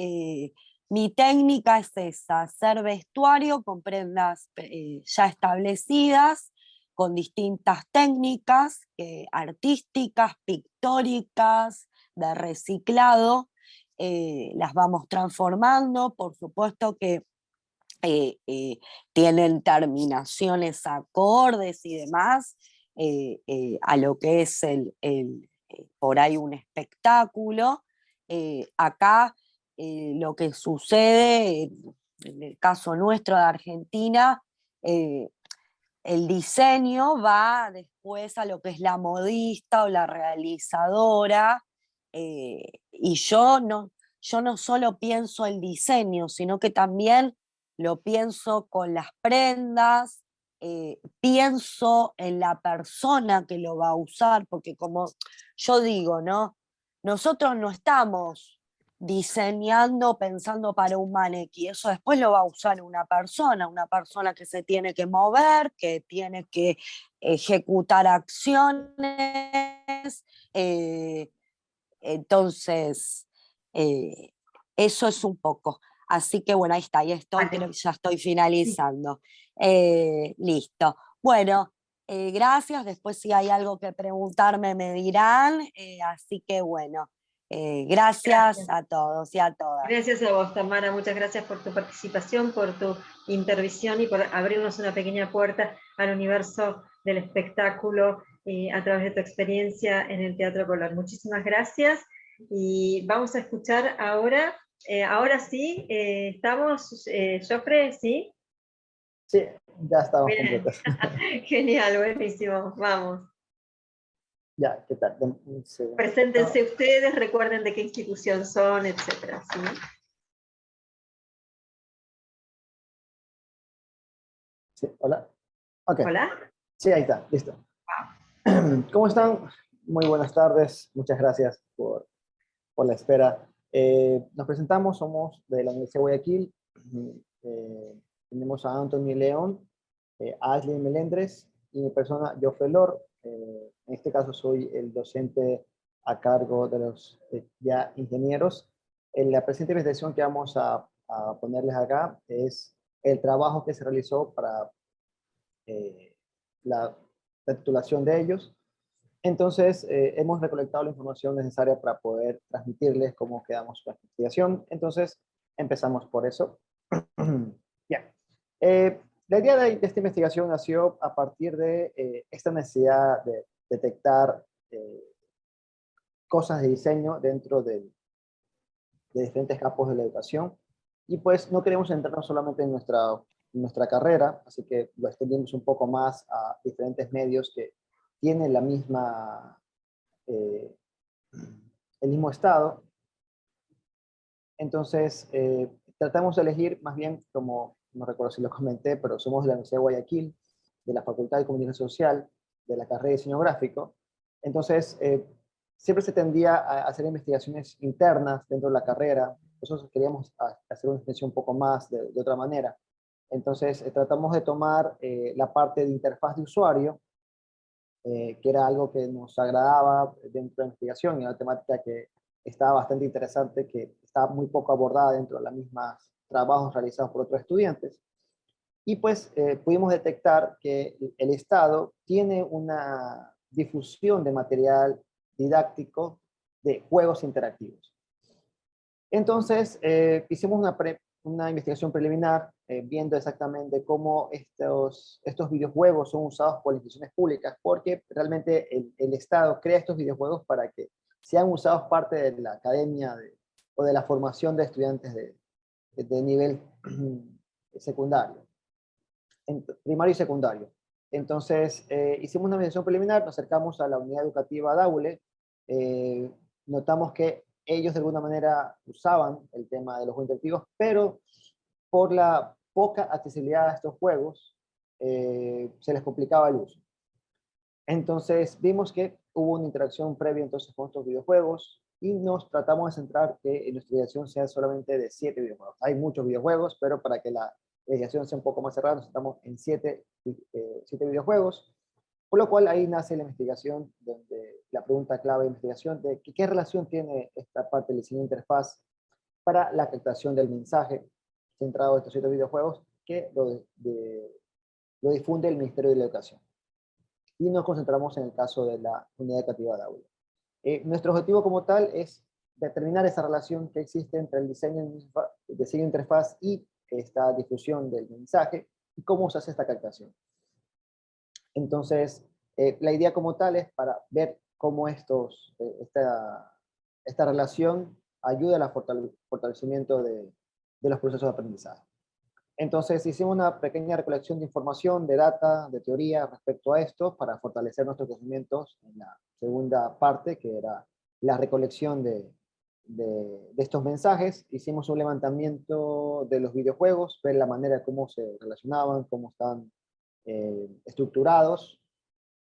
mi técnica es esa: hacer vestuario con prendas ya establecidas, con distintas técnicas artísticas, pictóricas, de reciclado. Las vamos transformando, por supuesto que tienen terminaciones acordes y demás a lo que es por ahí un espectáculo. Acá lo que sucede, en el caso nuestro de Argentina, el diseño va después a lo que es la modista o la realizadora, y yo no solo pienso el diseño, sino que también lo pienso con las prendas, pienso en la persona que lo va a usar, porque como yo digo, ¿no? Nosotros no estamos diseñando pensando para un maniquí, eso después lo va a usar una persona que se tiene que mover, que tiene que ejecutar acciones. Entonces, eh, eso es un poco. Así que bueno, ahí está, ahí estoy, creo que ya estoy finalizando. Listo. Bueno, gracias. Después si hay algo que preguntarme me dirán. Así que bueno, Gracias a todos y a todas. Gracias a vos, Tamara, muchas gracias por tu participación, por tu intervención y por abrirnos una pequeña puerta al universo del espectáculo a través de tu experiencia en el Teatro Colón. Muchísimas gracias y vamos a escuchar ahora, ahora sí, estamos, Jofre, ¿sí? Sí, ya estamos Bien. completos. Genial, buenísimo, vamos. Ya, ¿qué tal? Un segundo. Preséntense ustedes, recuerden de qué institución son, etcétera, ¿sí? Sí, hola. Ok. ¿Hola? Sí, ahí está, listo. ¿Cómo están? Muy buenas tardes, muchas gracias por la espera. Nos presentamos, somos de la Universidad de Guayaquil. Tenemos a Anthony León, a Ashley Melendres y mi persona, Jofre Lor. En este caso soy el docente a cargo de los ya ingenieros. La presente presentación que vamos a ponerles acá es el trabajo que se realizó para la titulación de ellos. Entonces, hemos recolectado la información necesaria para poder transmitirles cómo quedamos con la investigación. Entonces, empezamos por eso. Ya. La idea de esta investigación nació a partir de esta necesidad de detectar cosas de diseño dentro de diferentes campos de la educación. Y pues no queremos centrarnos solamente en nuestra carrera, así que lo extendimos un poco más a diferentes medios que tienen la misma, el mismo estado. Entonces, tratamos de elegir más bien, como no recuerdo si lo comenté, pero somos de la Universidad de Guayaquil, de la Facultad de Comunicación Social, de la carrera de Diseño Gráfico. Entonces, siempre se tendía a hacer investigaciones internas dentro de la carrera. Nosotros queríamos hacer una investigación un poco más de otra manera. Entonces, tratamos de tomar la parte de interfaz de usuario, que era algo que nos agradaba dentro de la investigación y una temática que estaba bastante interesante, que estaba muy poco abordada dentro de los mismos trabajos realizados por otros estudiantes. Y pues pudimos detectar que el Estado tiene una difusión de material didáctico de juegos interactivos. Entonces, hicimos una investigación preliminar viendo exactamente cómo estos videojuegos son usados por instituciones públicas, porque realmente el Estado crea estos videojuegos para que sean usados parte de la academia o de la formación de estudiantes de nivel secundario, primario y secundario. Entonces, hicimos una investigación preliminar, nos acercamos a la unidad educativa Daule, notamos que ellos de alguna manera usaban el tema de los juegos interactivos, pero por la poca accesibilidad a estos juegos, se les complicaba el uso. Entonces vimos que hubo una interacción previa entonces con estos videojuegos y nos tratamos de centrar que la investigación sea solamente de 7 videojuegos. Hay muchos videojuegos, pero para que la investigación sea un poco más cerrada, nos centramos en 7 videojuegos, por lo cual ahí nace la investigación, donde la pregunta clave de investigación de qué relación tiene esta parte del diseño de interfaz para la captación del mensaje centrado en estos 7 videojuegos que lo difunde el Ministerio de la Educación. Y nos concentramos en el caso de la unidad educativa de aula. Nuestro objetivo como tal es determinar esa relación que existe entre el diseño de interfaz y esta difusión del mensaje y cómo se hace esta captación. Entonces, la idea como tal es para ver cómo esta relación ayuda al fortalecimiento de los procesos de aprendizaje. Entonces hicimos una pequeña recolección de información, de data, de teoría respecto a esto para fortalecer nuestros conocimientos en la segunda parte, que era la recolección de estos mensajes. Hicimos un levantamiento de los videojuegos, ver la manera cómo se relacionaban, cómo están estructurados.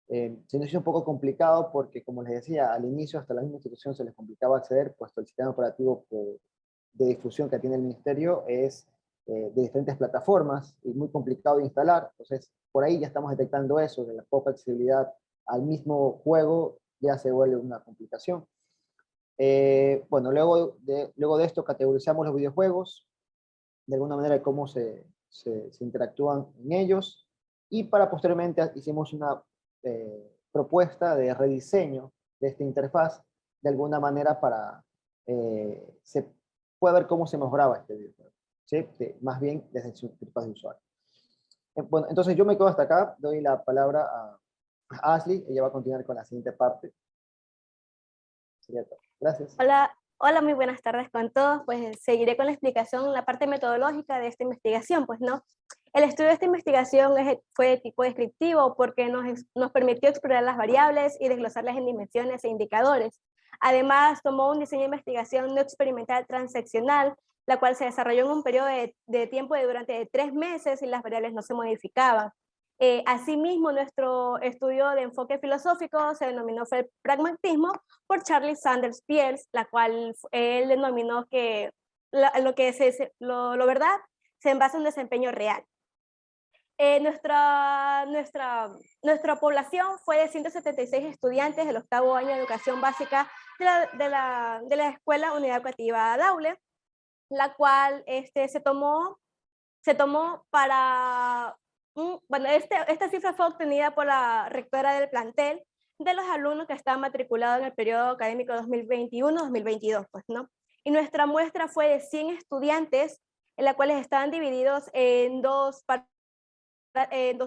Se nos hizo un poco complicado porque, como les decía, al inicio hasta la misma institución se les complicaba acceder, puesto el sistema operativo de difusión que tiene el ministerio es de diferentes plataformas y muy complicado de instalar. Entonces, por ahí ya estamos detectando eso, de la poca accesibilidad al mismo juego ya se vuelve una complicación. Bueno, luego de esto categorizamos los videojuegos, de alguna manera cómo se interactúan en ellos, y para posteriormente hicimos una propuesta de rediseño de esta interfaz, de alguna manera para se puede ver cómo se mejoraba este videojuego, ¿sí? Más bien desde su interfaz de usuario. Bueno, entonces yo me quedo hasta acá, doy la palabra a Ashley, ella va a continuar con la siguiente parte. Sería todo. Gracias. Hola, muy buenas tardes con todos. Pues seguiré con la explicación, la parte metodológica de esta investigación, pues no. El estudio de esta investigación fue de tipo descriptivo porque nos permitió explorar las variables y desglosarlas en dimensiones e indicadores. Además, tomó un diseño de investigación no experimental transaccional, la cual se desarrolló en un periodo de tiempo de durante 3 meses y las variables no se modificaban. Asimismo, nuestro estudio de enfoque filosófico se denominó fue el pragmatismo por Charlie Sanders Peirce, la cual él denominó que lo verdad se basa en un desempeño real. Nuestra población fue de 176 estudiantes del 8º año de educación básica de la Escuela Unidad Educativa Daule, la cual se tomó para... Bueno, esta cifra fue obtenida por la rectora del plantel de los alumnos que estaban matriculados en el periodo académico 2021-2022, pues, ¿no? Y nuestra muestra fue de 100 estudiantes, en la cuales estaban divididos en dos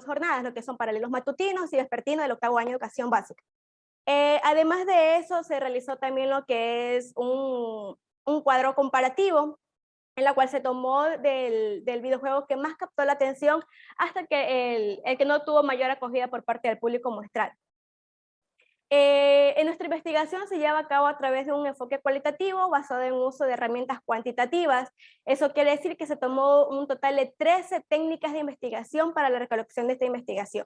jornadas, lo que son paralelos matutinos y vespertinos del 8º año de educación básica. Además de eso, se realizó también lo que es un cuadro comparativo, en la cual se tomó del videojuego que más captó la atención hasta que el que no tuvo mayor acogida por parte del público muestral. En nuestra investigación se lleva a cabo a través de un enfoque cualitativo basado en uso de herramientas cuantitativas. Eso quiere decir que se tomó un total de 13 técnicas de investigación para la recolección de esta investigación,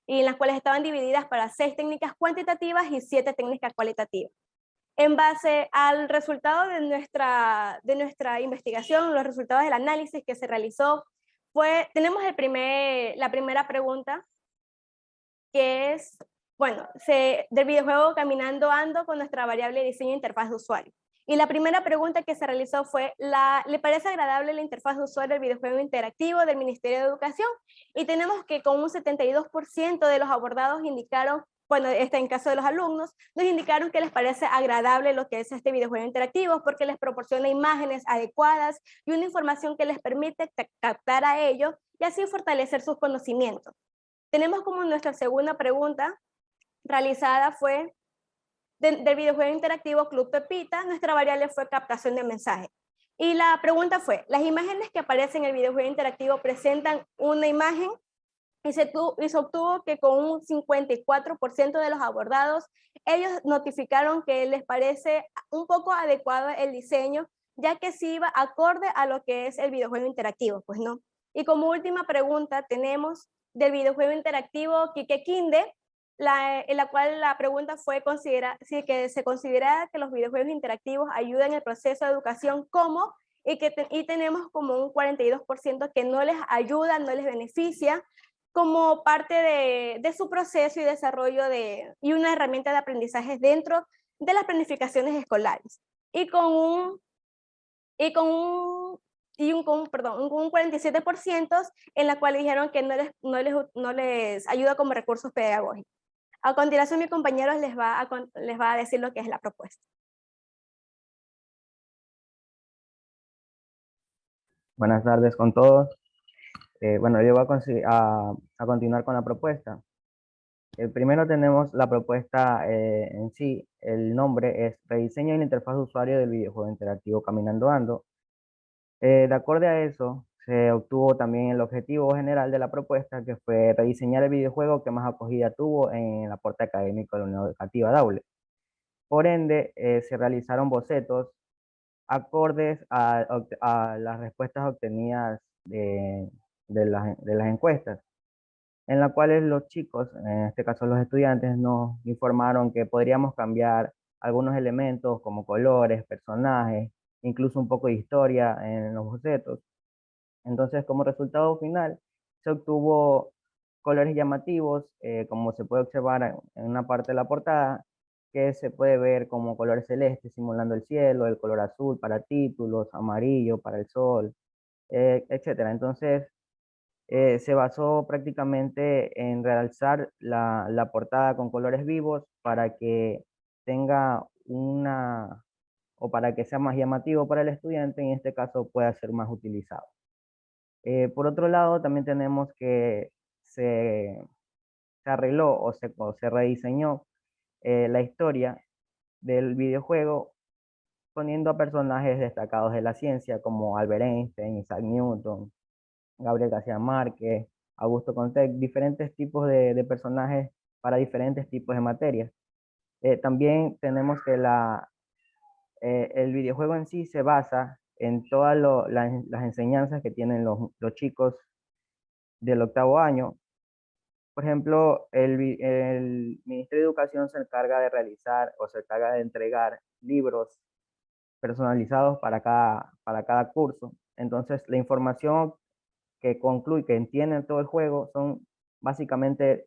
y en las cuales estaban divididas para 6 técnicas cuantitativas y 7 técnicas cualitativas. En base al resultado de nuestra investigación, los resultados del análisis que se realizó, tenemos la primera pregunta, que es, bueno, del videojuego Caminando Ando con nuestra variable diseño e interfaz de usuario. Y la primera pregunta que se realizó fue, ¿le parece agradable la interfaz de usuario del videojuego interactivo del Ministerio de Educación? Y tenemos que con un 72% de los abordados indicaron, bueno, en caso de los alumnos, nos indicaron que les parece agradable lo que es este videojuego interactivo porque les proporciona imágenes adecuadas y una información que les permite captar a ellos y así fortalecer sus conocimientos. Tenemos como nuestra segunda pregunta realizada fue del videojuego interactivo Club Pepita, nuestra variable fue captación de mensajes. Y la pregunta fue, ¿las imágenes que aparecen en el videojuego interactivo presentan una imagen? Y se obtuvo que con un 54% de los abordados, ellos notificaron que les parece un poco adecuado el diseño, ya que sí iba acorde a lo que es el videojuego interactivo, pues no. Y como última pregunta tenemos del videojuego interactivo Kike Kinde, en la cual la pregunta fue que se considera que los videojuegos interactivos ayudan en el proceso de educación como, y tenemos como un 42% que no les ayuda, no les beneficia, como parte de su proceso y desarrollo y una herramienta de aprendizaje dentro de las planificaciones escolares. Y con un 47% en la cual dijeron que no les ayuda como recursos pedagógicos. A continuación, mi compañero les va a decir lo que es la propuesta. Buenas tardes con todos. Bueno, yo voy a continuar con la propuesta. Primero tenemos la propuesta en sí. El nombre es Rediseño de la interfaz de usuario del videojuego interactivo Caminando Ando. De acuerdo a eso, se obtuvo también el objetivo general de la propuesta, que fue rediseñar el videojuego que más acogida tuvo en el aporte académico de la Unidad Educativa Daule. Por ende, se realizaron bocetos acordes a las respuestas obtenidas de las encuestas, en las cuales los chicos, en este caso los estudiantes, nos informaron que podríamos cambiar algunos elementos como colores, personajes, incluso un poco de historia en los bocetos. Entonces, como resultado final, se obtuvo colores llamativos, como se puede observar en una parte de la portada, que se puede ver como colores celestes simulando el cielo, el color azul para títulos, amarillo para el sol, etc. Entonces, se basó prácticamente en realzar la portada con colores vivos para que tenga o para que sea más llamativo para el estudiante, en este caso pueda ser más utilizado. Por otro lado, también tenemos que se arregló o se rediseñó la historia del videojuego poniendo a personajes destacados de la ciencia como Albert Einstein, Isaac Newton, Gabriel García Márquez, Augusto Comte, diferentes tipos de personajes para diferentes tipos de materias. También tenemos que el videojuego en sí se basa en todas las enseñanzas que tienen los chicos del 8º año. Por ejemplo, el Ministerio de Educación se encarga de realizar o se encarga de entregar libros personalizados para cada curso. Entonces, la información que concluye, que entienden todo el juego, son básicamente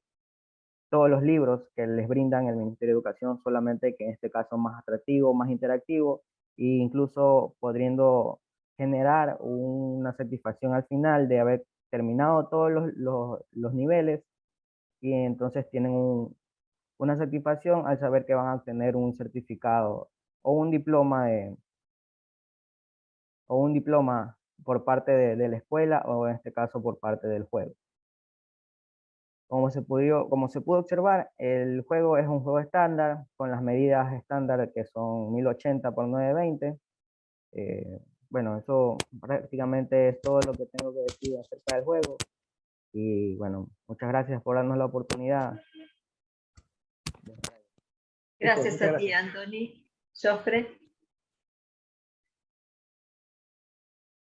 todos los libros que les brindan el Ministerio de Educación, solamente que en este caso más atractivo, más interactivo, e incluso pudiendo generar una satisfacción al final de haber terminado todos los niveles, y entonces tienen una satisfacción al saber que van a obtener un certificado o un diploma por parte de la escuela, o en este caso por parte del juego. Como se pudo observar, el juego es un juego estándar, con las medidas estándar que son 1080 por 920. Bueno, eso prácticamente es todo lo que tengo que decir acerca del juego. Y bueno, muchas gracias por darnos la oportunidad. Gracias a ti, Anthony. Joffre.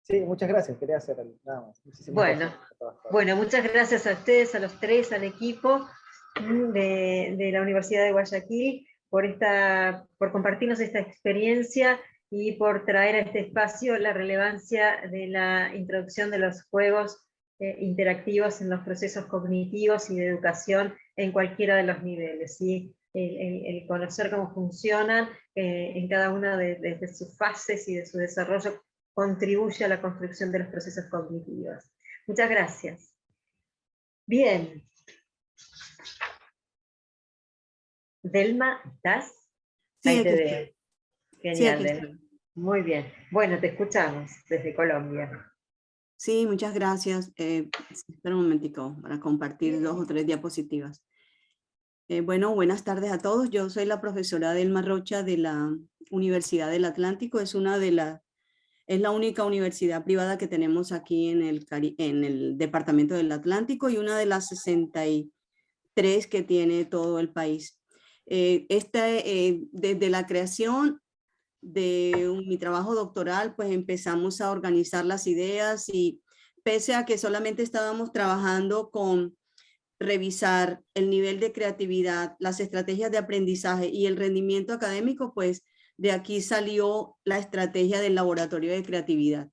Sí, muchas gracias. Quería hacer nada más. Bueno, muchas gracias a ustedes, a los tres, al equipo de la Universidad de Guayaquil, por compartirnos esta experiencia y por traer a este espacio la relevancia de la introducción de los juegos interactivos en los procesos cognitivos y de educación en cualquiera de los niveles, ¿sí? El conocer cómo funcionan en cada una de sus fases y de su desarrollo contribuye a la construcción de los procesos cognitivos. Muchas gracias. Bien. Delma, ¿estás? Sí, ahí te veo. Genial, sí, Delma. Muy bien. Bueno, te escuchamos desde Colombia. Sí, muchas gracias. Espera un momentico para compartir 2 o 3 diapositivas. Bueno, buenas tardes a todos. Yo soy la profesora Delma Rocha de la Universidad del Atlántico. Es la única universidad privada que tenemos aquí en el departamento del Atlántico y una de las 63 que tiene todo el país. Desde la creación de mi trabajo doctoral, pues empezamos a organizar las ideas, y pese a que solamente estábamos trabajando con revisar el nivel de creatividad, las estrategias de aprendizaje y el rendimiento académico, pues de aquí salió la estrategia del laboratorio de creatividad.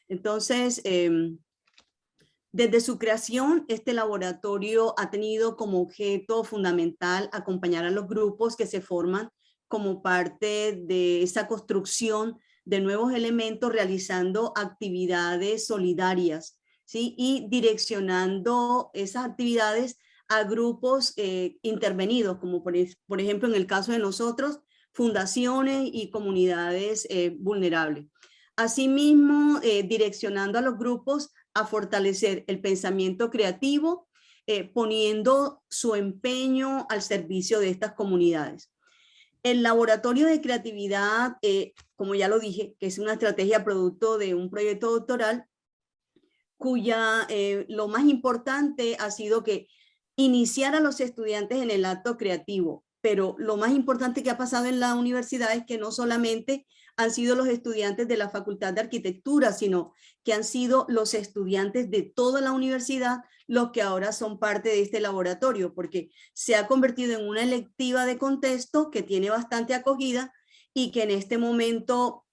Entonces, desde su creación, este laboratorio ha tenido como objeto fundamental acompañar a los grupos que se forman como parte de esa construcción de nuevos elementos, realizando actividades solidarias, ¿sí? Y direccionando esas actividades a grupos intervenidos, como por ejemplo en el caso de nosotros, fundaciones y comunidades vulnerables. Asimismo, direccionando a los grupos a fortalecer el pensamiento creativo, poniendo su empeño al servicio de estas comunidades. El laboratorio de creatividad, como ya lo dije, que es una estrategia producto de un proyecto doctoral, cuya lo más importante ha sido que iniciar a los estudiantes en el acto creativo. Pero lo más importante que ha pasado en la universidad es que no solamente han sido los estudiantes de la Facultad de Arquitectura, sino que han sido los estudiantes de toda la universidad los que ahora son parte de este laboratorio, porque se ha convertido en una electiva de contexto que tiene bastante acogida y que en este momento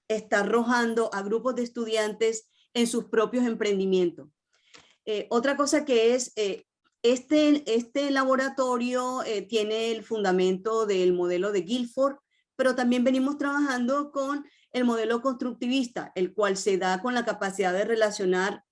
está arrojando a grupos de estudiantes en sus propios emprendimientos. Otra cosa que es... Este laboratorio tiene el fundamento del modelo de Guilford, pero también venimos trabajando con el modelo constructivista, el cual se da con la capacidad de relacionar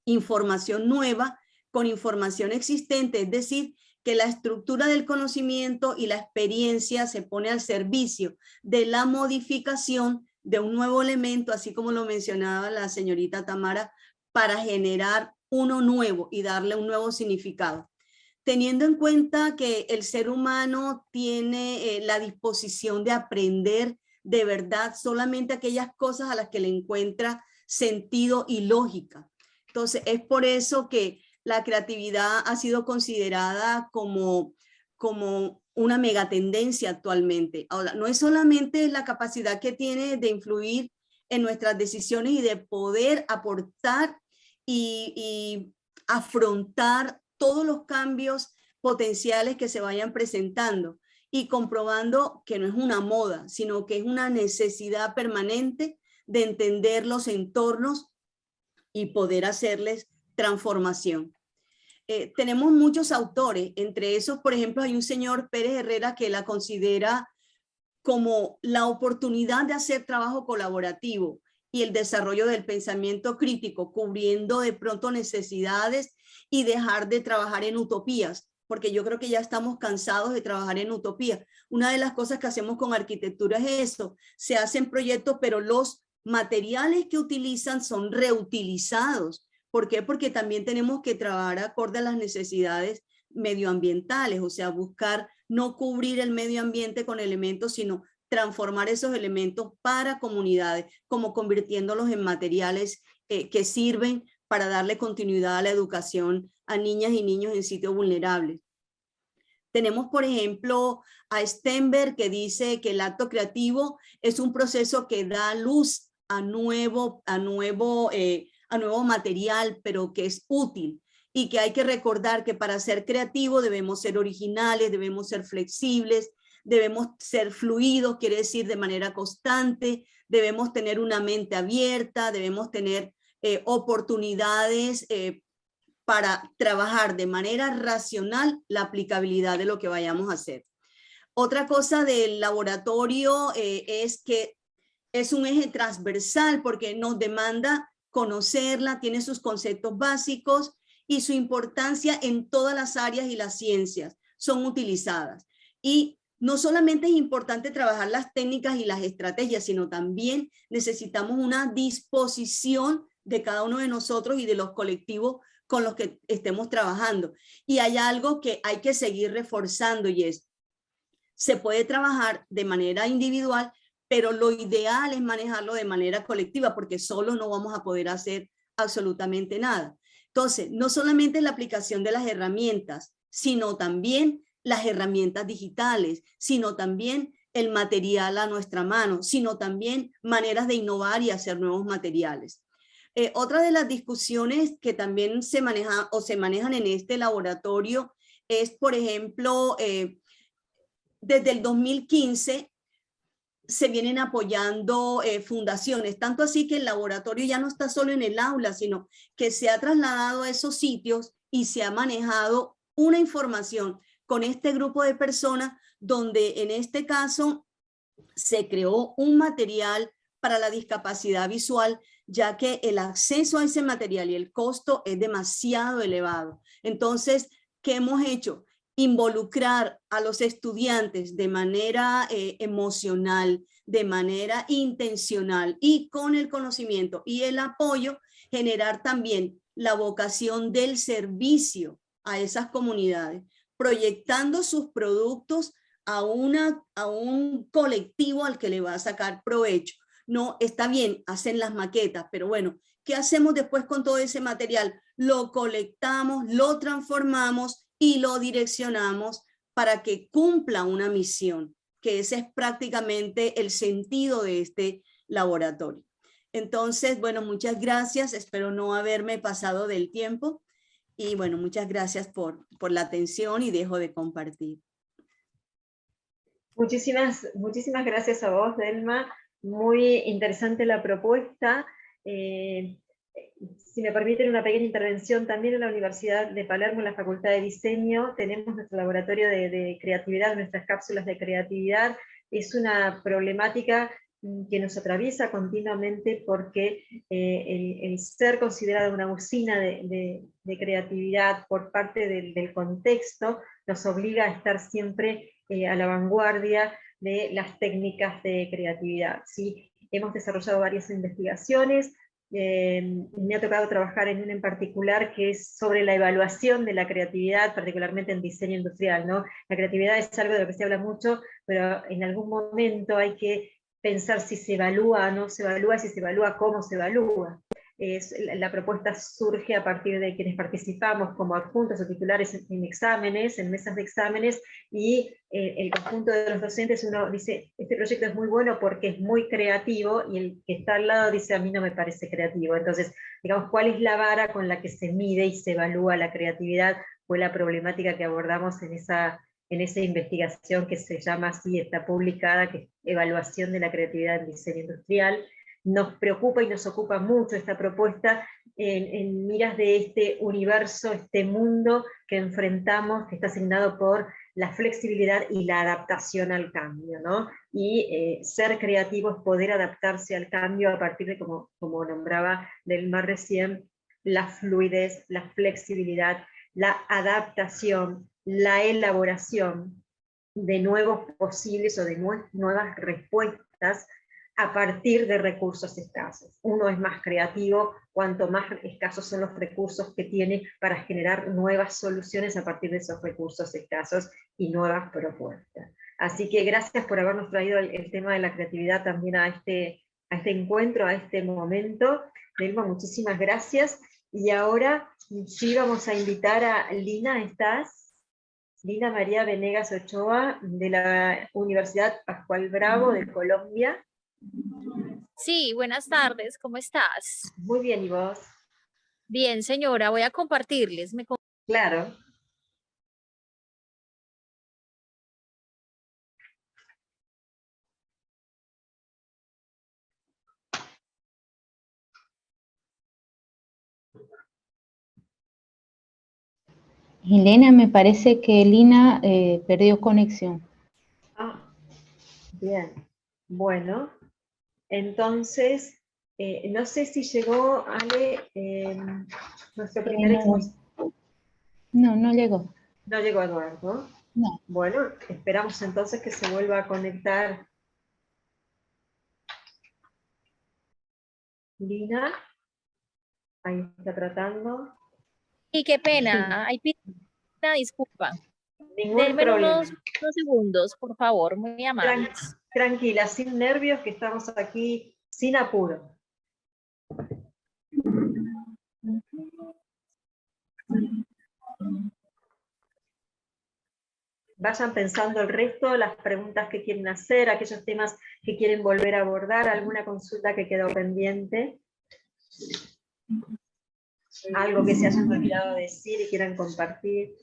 información nueva con información existente, es decir, que la estructura del conocimiento y la experiencia se pone al servicio de la modificación de un nuevo elemento, así como lo mencionaba la señorita Tamara, para generar uno nuevo y darle un nuevo significado. Teniendo en cuenta que el ser humano tiene la disposición de aprender de verdad solamente aquellas cosas a las que le encuentra sentido y lógica. Entonces, es por eso que la creatividad ha sido considerada como una megatendencia actualmente. Ahora, no es solamente la capacidad que tiene de influir en nuestras decisiones y de poder aportar y afrontar todos los cambios potenciales que se vayan presentando y comprobando que no es una moda, sino que es una necesidad permanente de entender los entornos y poder hacerles transformación. Tenemos muchos autores, entre esos, por ejemplo, hay un señor Pérez Herrera que la considera como la oportunidad de hacer trabajo colaborativo y el desarrollo del pensamiento crítico, cubriendo de pronto necesidades y dejar de trabajar en utopías, porque yo creo que ya estamos cansados de trabajar en utopías. Una de las cosas que hacemos con arquitectura es eso, se hacen proyectos, pero los materiales que utilizan son reutilizados. ¿Por qué? Porque también tenemos que trabajar acorde a las necesidades medioambientales, o sea, buscar no cubrir el medio ambiente con elementos, sino transformar esos elementos para comunidades, como convirtiéndolos en materiales que sirven para darle continuidad a la educación a niñas y niños en sitios vulnerables. Tenemos, por ejemplo, a Stenberg, que dice que el acto creativo es un proceso que da luz a nuevo material, pero que es útil, y que hay que recordar que para ser creativo debemos ser originales, debemos ser flexibles, debemos ser fluidos, quiere decir de manera constante, debemos tener una mente abierta, debemos tener oportunidades para trabajar de manera racional la aplicabilidad de lo que vayamos a hacer. Otra cosa del laboratorio es que es un eje transversal porque nos demanda conocerla, tiene sus conceptos básicos y su importancia en todas las áreas y las ciencias son utilizadas. Y no solamente es importante trabajar las técnicas y las estrategias, sino también necesitamos una disposición de cada uno de nosotros y de los colectivos con los que estemos trabajando. Y hay algo que hay que seguir reforzando y es, se puede trabajar de manera individual, pero lo ideal es manejarlo de manera colectiva porque solo no vamos a poder hacer absolutamente nada. Entonces, no solamente la aplicación de las herramientas, sino también las herramientas digitales, sino también el material a nuestra mano, sino también maneras de innovar y hacer nuevos materiales. Otra de las discusiones que también se manejan en este laboratorio es, por ejemplo, desde el 2015 se vienen apoyando fundaciones, tanto así que el laboratorio ya no está solo en el aula, sino que se ha trasladado a esos sitios y se ha manejado una información con este grupo de personas donde en este caso se creó un material para la discapacidad visual, ya que el acceso a ese material y el costo es demasiado elevado. Entonces, ¿qué hemos hecho? Involucrar a los estudiantes de manera emocional, de manera intencional y con el conocimiento y el apoyo, generar también la vocación del servicio a esas comunidades, proyectando sus productos a un colectivo al que le va a sacar provecho. No, está bien, hacen las maquetas, pero bueno, ¿qué hacemos después con todo ese material? Lo colectamos, lo transformamos y lo direccionamos para que cumpla una misión, que ese es prácticamente el sentido de este laboratorio. Entonces, bueno, muchas gracias, espero no haberme pasado del tiempo y bueno, muchas gracias por la atención y dejo de compartir. Muchísimas gracias a vos, Delma. Muy interesante la propuesta. Si me permiten una pequeña intervención, también en la Universidad de Palermo, en la Facultad de Diseño, tenemos nuestro laboratorio de creatividad, nuestras cápsulas de creatividad. Es una problemática que nos atraviesa continuamente, porque el ser considerado una usina de creatividad por parte del contexto nos obliga a estar siempre a la vanguardia de las técnicas de creatividad, ¿sí? Hemos desarrollado varias investigaciones. Me ha tocado trabajar en una en particular que es sobre la evaluación de la creatividad, particularmente en diseño industrial, ¿no? La creatividad es algo de lo que se habla mucho, pero en algún momento hay que pensar si se evalúa o no se evalúa, si se evalúa, cómo se evalúa. La propuesta surge a partir de quienes participamos como adjuntos o titulares en exámenes, en mesas de exámenes, y el conjunto de los docentes, uno dice, este proyecto es muy bueno porque es muy creativo, y el que está al lado dice, a mí no me parece creativo. Entonces, digamos, ¿cuál es la vara con la que se mide y se evalúa la creatividad? Fue la problemática que abordamos en esa investigación que se llama así, está publicada, que es Evaluación de la Creatividad en Diseño Industrial. Nos preocupa y nos ocupa mucho esta propuesta en miras de este universo, este mundo que enfrentamos, que está asignado por la flexibilidad y la adaptación al cambio, ¿no? Y ser creativo es poder adaptarse al cambio a partir de, como nombraba Delmar recién, la fluidez, la flexibilidad, la adaptación, la elaboración de nuevos posibles o de nuevas respuestas a partir de recursos escasos. Uno es más creativo cuanto más escasos son los recursos que tiene para generar nuevas soluciones a partir de esos recursos escasos y nuevas propuestas. Así que gracias por habernos traído el tema de la creatividad también a este encuentro, a este momento. Delma, muchísimas gracias. Y ahora sí vamos a invitar a Lina, ¿estás? Lina María Venegas Ochoa, de la Universidad Pascual Bravo de Colombia. Sí, buenas tardes, ¿cómo estás? Muy bien, ¿y vos? Bien, señora, voy a compartirles. Claro. Elena, me parece que Lina perdió conexión. Ah, bien. Bueno, entonces, no sé si llegó, Ale, nuestro primer expositor. No, no llegó. No llegó Eduardo. No. Bueno, esperamos entonces que se vuelva a conectar Lina. Ahí está tratando. Y qué pena, hay una disculpa. Ningún problema. Unos segundos, por favor, muy amables. Tranquila, sin nervios, que estamos aquí sin apuro. Vayan pensando el resto, las preguntas que quieren hacer, aquellos temas que quieren volver a abordar, alguna consulta que quedó pendiente, algo que se hayan olvidado decir y quieran compartir.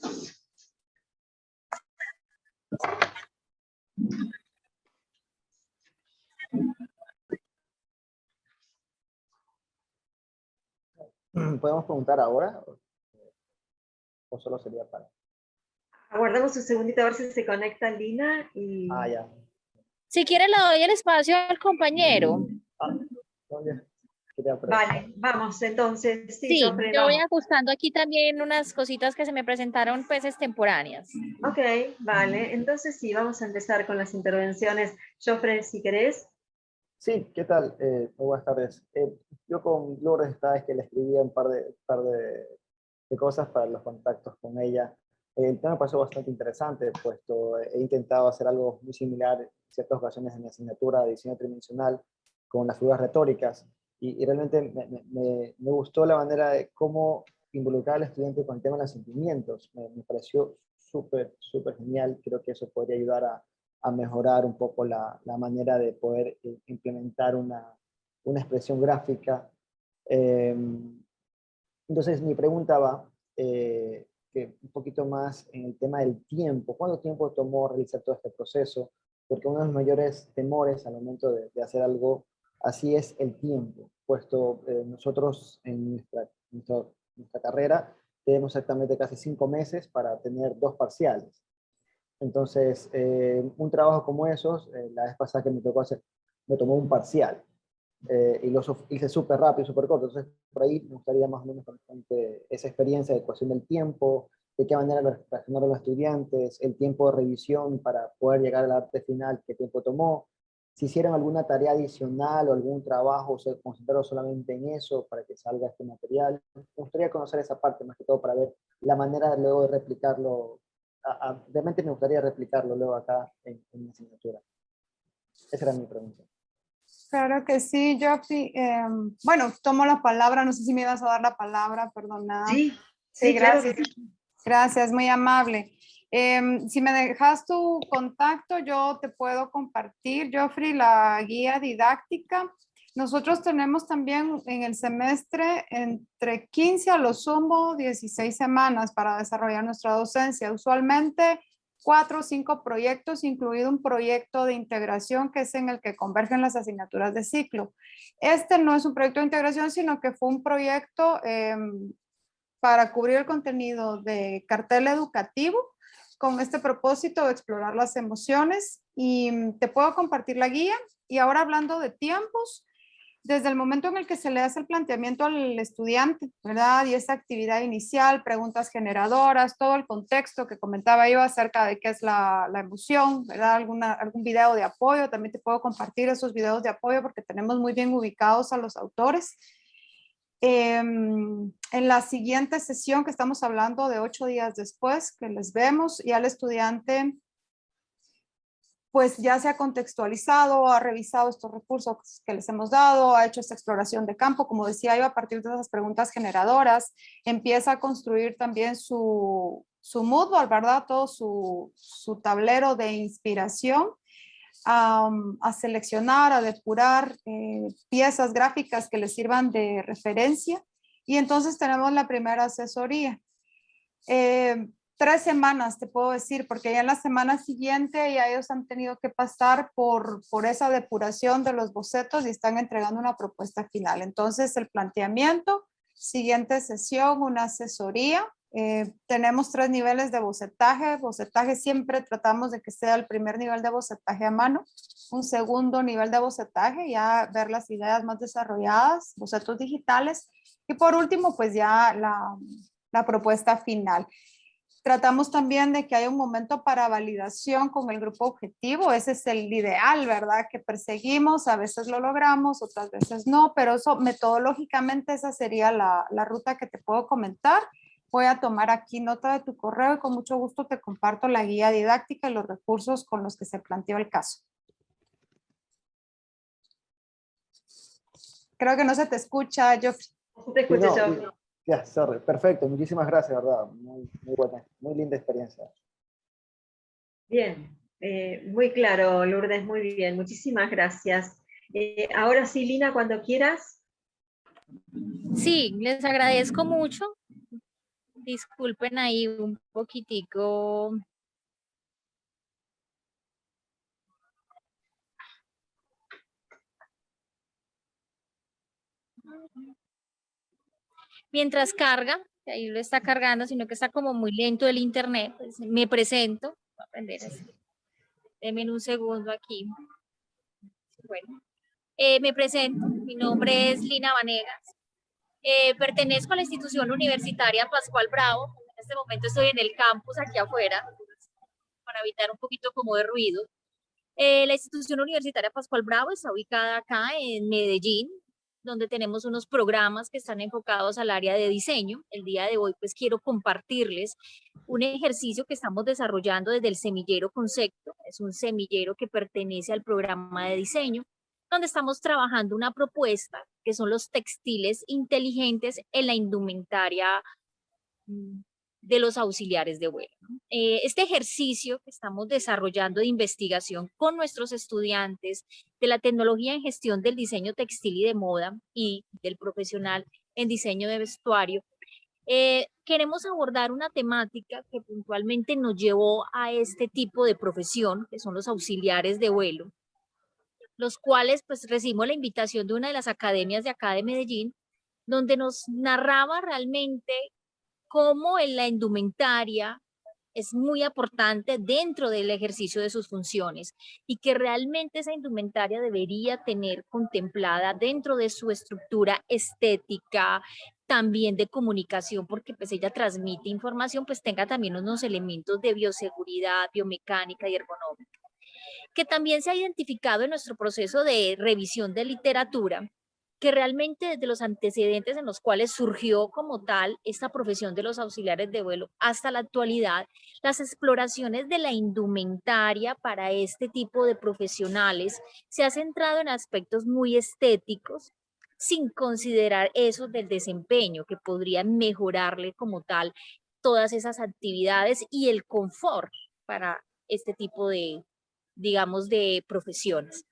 ¿Podemos preguntar ahora? ¿O solo sería para...? Aguardamos un segundito a ver si se conecta Lina y... Ah, ya. Si quiere le doy el espacio al compañero. Vale, vamos entonces. Sí, yo yo voy ajustando aquí también unas cositas que se me presentaron pues extemporáneas. Ok, vale. Entonces sí, vamos a empezar con las intervenciones. Jofre, si querés. Sí, ¿qué tal? Muy buenas tardes. Yo con Lourdes esta vez que le escribía un par de cosas para los contactos con ella. El tema me pareció bastante interesante, puesto he intentado hacer algo muy similar en ciertas ocasiones en mi asignatura de diseño tridimensional con las figuras retóricas, y realmente me gustó la manera de cómo involucrar al estudiante con el tema de los sentimientos. Me pareció súper genial. Creo que eso podría ayudar a mejorar un poco la manera de poder implementar una expresión gráfica. Entonces mi pregunta va que un poquito más en el tema del tiempo. ¿Cuánto tiempo tomó realizar todo este proceso? Porque uno de los mayores temores al momento de hacer algo así es el tiempo, puesto nosotros en nuestra carrera tenemos exactamente casi 5 meses para tener 2 parciales. Entonces, un trabajo como esos, la vez pasada que me tocó hacer me tomó un parcial. Y lo hice súper rápido, súper corto. Entonces, por ahí me gustaría más o menos esa experiencia de ecuación del tiempo, de qué manera lo reaccionaron los estudiantes, el tiempo de revisión para poder llegar al arte final, qué tiempo tomó, si hicieron alguna tarea adicional o algún trabajo, o se concentraron solamente en eso para que salga este material. Me gustaría conocer esa parte más que todo para ver la manera luego de replicarlo. Realmente me gustaría replicarlo luego acá en mi asignatura. Esa era mi pregunta. Claro que sí, Joffrey. Bueno, tomo la palabra, no sé si me ibas a dar la palabra, perdona. Sí, Sí, claro gracias. que sí. Gracias, muy amable. Si me dejas tu contacto, yo te puedo compartir, Joffrey, la guía didáctica. Nosotros tenemos también en el semestre entre 15 a lo sumo 16 semanas para desarrollar nuestra docencia. Usualmente 4 o 5 proyectos, incluido un proyecto de integración que es en el que convergen las asignaturas de ciclo. Este no es un proyecto de integración, sino que fue un proyecto para cubrir el contenido de cartel educativo con este propósito de explorar las emociones, y te puedo compartir la guía. Y ahora, hablando de tiempos, desde el momento en el que se le hace el planteamiento al estudiante, ¿verdad? Y esa actividad inicial, preguntas generadoras, todo el contexto que comentaba yo acerca de qué es la emoción, ¿verdad? Algún video de apoyo, también te puedo compartir esos videos de apoyo porque tenemos muy bien ubicados a los autores. En la siguiente sesión, que estamos hablando de 8 días después, que les vemos, y al estudiante pues ya se ha contextualizado, ha revisado estos recursos que les hemos dado, ha hecho esta exploración de campo, como decía yo, a partir de esas preguntas generadoras, empieza a construir también su mood board, ¿verdad? Todo su tablero de inspiración, a seleccionar, a depurar piezas gráficas que les sirvan de referencia, y entonces tenemos la primera asesoría. 3 semanas te puedo decir, porque ya en la semana siguiente ya ellos han tenido que pasar por esa depuración de los bocetos y están entregando una propuesta final. Entonces el planteamiento, siguiente sesión, una asesoría. Tenemos 3 niveles de bocetaje. Bocetaje siempre tratamos de que sea el primer nivel de bocetaje a mano, un segundo nivel de bocetaje, ya ver las ideas más desarrolladas, bocetos digitales, y por último pues ya la propuesta final. Tratamos también de que haya un momento para validación con el grupo objetivo. Ese es el ideal, ¿verdad? Que perseguimos. A veces lo logramos, otras veces no, pero eso metodológicamente esa sería la ruta que te puedo comentar. Voy a tomar aquí nota de tu correo y con mucho gusto te comparto la guía didáctica y los recursos con los que se planteó el caso. Creo que no se te escucha, Joffrey. No te escucho, yo. Ya, sorry. Perfecto, muchísimas gracias, ¿verdad? Muy buena, muy linda experiencia. Bien, muy claro, Lourdes, muy bien, muchísimas gracias. Ahora sí, Lina, cuando quieras. Sí, les agradezco mucho. Disculpen ahí un poquitico. Mientras carga, ahí lo está cargando, sino que está como muy lento el internet, pues me presento. Voy a aprender así. Denme un segundo aquí. Bueno, me presento, mi nombre es Lina Vanegas. Pertenezco a la institución universitaria Pascual Bravo. En este momento estoy en el campus aquí afuera, para evitar un poquito como de ruido. La institución universitaria Pascual Bravo está ubicada acá en Medellín, donde tenemos unos programas que están enfocados al área de diseño. El día de hoy pues quiero compartirles un ejercicio que estamos desarrollando desde el Semillero Concepto. Es un semillero que pertenece al programa de diseño, donde estamos trabajando una propuesta que son los textiles inteligentes en la indumentaria de los auxiliares de vuelo. Este ejercicio que estamos desarrollando de investigación con nuestros estudiantes de la tecnología en gestión del diseño textil y de moda y del profesional en diseño de vestuario, queremos abordar una temática que puntualmente nos llevó a este tipo de profesión, que son los auxiliares de vuelo, los cuales pues recibimos la invitación de una de las academias de acá de Medellín, donde nos narraba realmente cómo en la indumentaria es muy aportante dentro del ejercicio de sus funciones y que realmente esa indumentaria debería tener contemplada dentro de su estructura estética, también de comunicación, porque pues ella transmite información, pues tenga también unos elementos de bioseguridad, biomecánica y ergonómica. Que también se ha identificado en nuestro proceso de revisión de literatura, que realmente desde los antecedentes en los cuales surgió como tal esta profesión de los auxiliares de vuelo hasta la actualidad, las exploraciones de la indumentaria para este tipo de profesionales se ha centrado en aspectos muy estéticos, sin considerar eso del desempeño, que podrían mejorarle como tal todas esas actividades y el confort para este tipo de, digamos, de profesiones.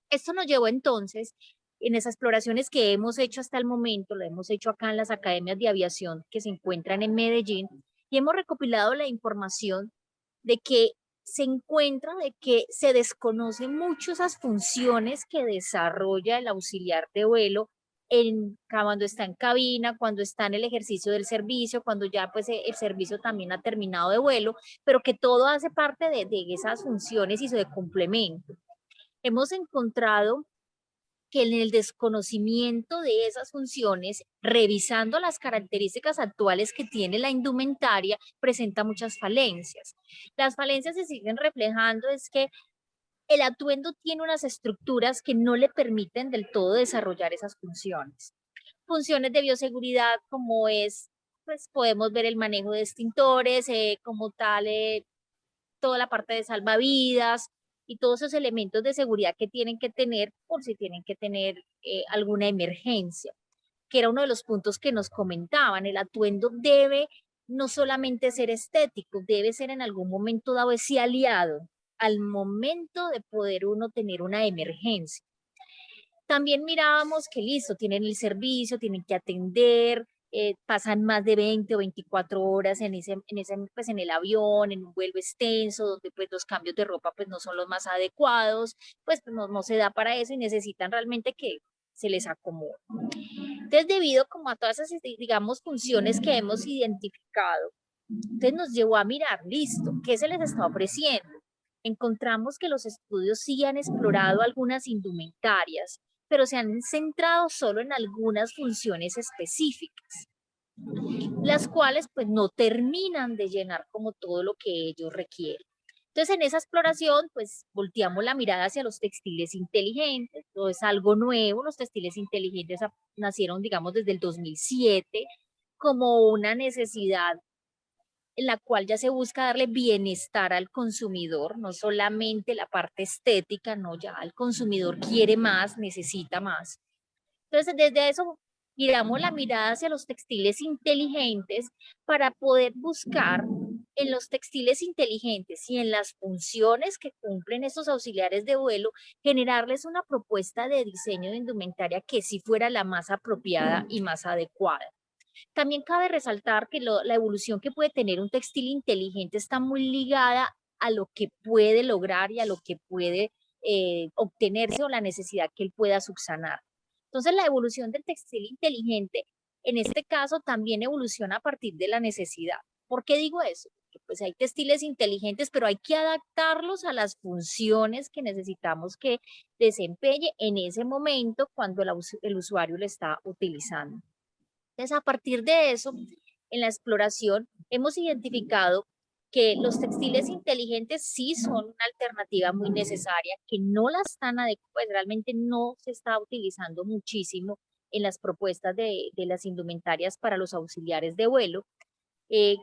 Esto nos llevó entonces, en esas exploraciones que hemos hecho hasta el momento, lo hemos hecho acá en las academias de aviación que se encuentran en Medellín, y hemos recopilado la información de que se encuentra, de que se desconocen mucho esas funciones que desarrolla el auxiliar de vuelo cuando está en cabina, cuando está en el ejercicio del servicio, cuando ya pues el servicio también ha terminado de vuelo, pero que todo hace parte de esas funciones y de complemento. Hemos encontrado que en el desconocimiento de esas funciones, revisando las características actuales que tiene la indumentaria, presenta muchas falencias. Las falencias se siguen reflejando, es que el atuendo tiene unas estructuras que no le permiten del todo desarrollar esas funciones. Funciones de bioseguridad como es, pues podemos ver el manejo de extintores, como tal, toda la parte de salvavidas y todos esos elementos de seguridad que tienen que tener por si tienen que tener alguna emergencia, que era uno de los puntos que nos comentaban. El atuendo debe no solamente ser estético, debe ser en algún momento dado ese aliado al momento de poder uno tener una emergencia. También mirábamos que listo, tienen el servicio, tienen que atender, pasan más de 20 o 24 horas pues en el avión, en un vuelo extenso, donde pues los cambios de ropa pues no son los más adecuados, pues no se da para eso y necesitan realmente que se les acomode. Entonces, debido como a todas esas, digamos, funciones que hemos identificado, entonces nos llevó a mirar, listo, ¿qué se les está ofreciendo? Encontramos que los estudios sí han explorado algunas indumentarias, pero se han centrado solo en algunas funciones específicas, las cuales pues no terminan de llenar como todo lo que ellos requieren. Entonces, en esa exploración, pues volteamos la mirada hacia los textiles inteligentes, todo es algo nuevo, los textiles inteligentes nacieron, digamos, desde el 2007 como una necesidad en la cual ya se busca darle bienestar al consumidor, no solamente la parte estética, no, ya el consumidor quiere más, necesita más. Entonces, desde eso giramos la mirada hacia los textiles inteligentes para poder buscar en los textiles inteligentes y en las funciones que cumplen estos auxiliares de vuelo, generarles una propuesta de diseño de indumentaria que sí fuera la más apropiada y más adecuada. También cabe resaltar que la evolución que puede tener un textil inteligente está muy ligada a lo que puede lograr y a lo que puede obtenerse o la necesidad que él pueda subsanar. Entonces, la evolución del textil inteligente, en este caso, también evoluciona a partir de la necesidad. ¿Por qué digo eso? Porque pues hay textiles inteligentes, pero hay que adaptarlos a las funciones que necesitamos que desempeñe en ese momento cuando el usuario lo está utilizando. Entonces, a partir de eso, en la exploración, hemos identificado que los textiles inteligentes sí son una alternativa muy necesaria, que no la están pues realmente no se está utilizando muchísimo en las propuestas de las indumentarias para los auxiliares de vuelo, que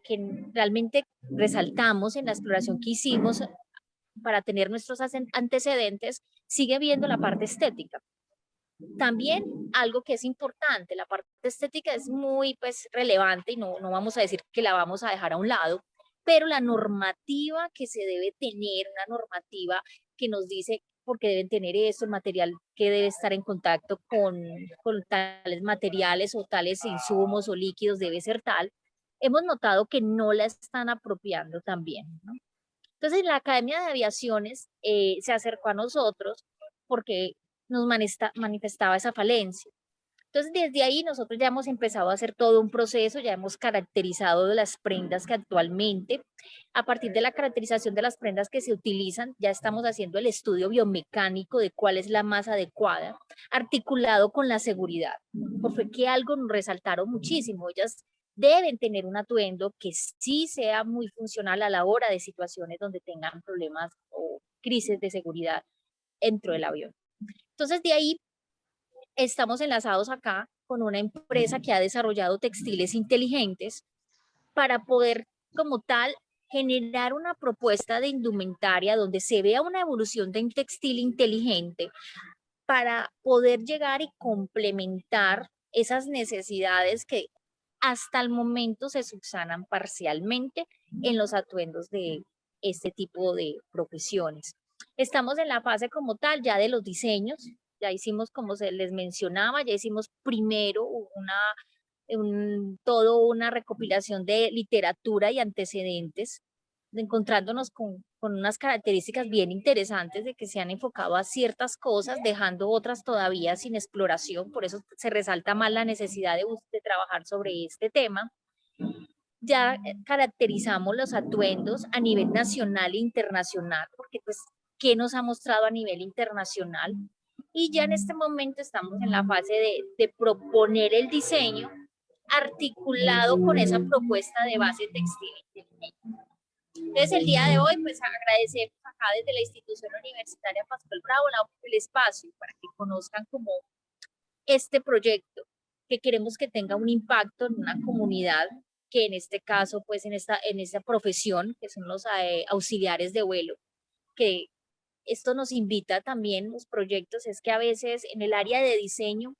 realmente resaltamos en la exploración que hicimos para tener nuestros antecedentes, sigue viendo la parte estética. También algo que es importante, la parte estética es muy pues relevante y no vamos a decir que la vamos a dejar a un lado, pero la normativa que se debe tener, una normativa que nos dice por qué deben tener esto, el material que debe estar en contacto con tales materiales o tales insumos o líquidos debe ser tal, hemos notado que no la están apropiando también, ¿no? Entonces, la Academia de Aviaciones se acercó a nosotros porque nos manifestaba esa falencia. Entonces, desde ahí nosotros ya hemos empezado a hacer todo un proceso, ya hemos caracterizado las prendas que actualmente, a partir de la caracterización de las prendas que se utilizan, ya estamos haciendo el estudio biomecánico de cuál es la más adecuada, articulado con la seguridad, porque que algo nos resaltaron muchísimo, ellas deben tener un atuendo que sí sea muy funcional a la hora de situaciones donde tengan problemas o crisis de seguridad dentro del avión. Entonces, de ahí estamos enlazados acá con una empresa que ha desarrollado textiles inteligentes para poder, como tal, generar una propuesta de indumentaria donde se vea una evolución de un textil inteligente para poder llegar y complementar esas necesidades que hasta el momento se subsanan parcialmente en los atuendos de este tipo de profesiones. Estamos en la fase como tal ya de los diseños, ya hicimos, como se les mencionaba, ya hicimos primero todo una recopilación de literatura y antecedentes, encontrándonos con unas características bien interesantes de que se han enfocado a ciertas cosas, dejando otras todavía sin exploración, por eso se resalta más la necesidad de trabajar sobre este tema. Ya caracterizamos los atuendos a nivel nacional e internacional, porque pues, ¿qué nos ha mostrado a nivel internacional? Y ya en este momento estamos en la fase de proponer el diseño articulado con esa propuesta de base textil inteligente. Entonces, el día de hoy, pues agradecemos acá desde la institución universitaria Pascual Bravo el espacio para que conozcan como este proyecto, que queremos que tenga un impacto en una comunidad, que en este caso, pues en esta profesión, que son los auxiliares de vuelo, que esto nos invita también, los proyectos, es que a veces en el área de diseño,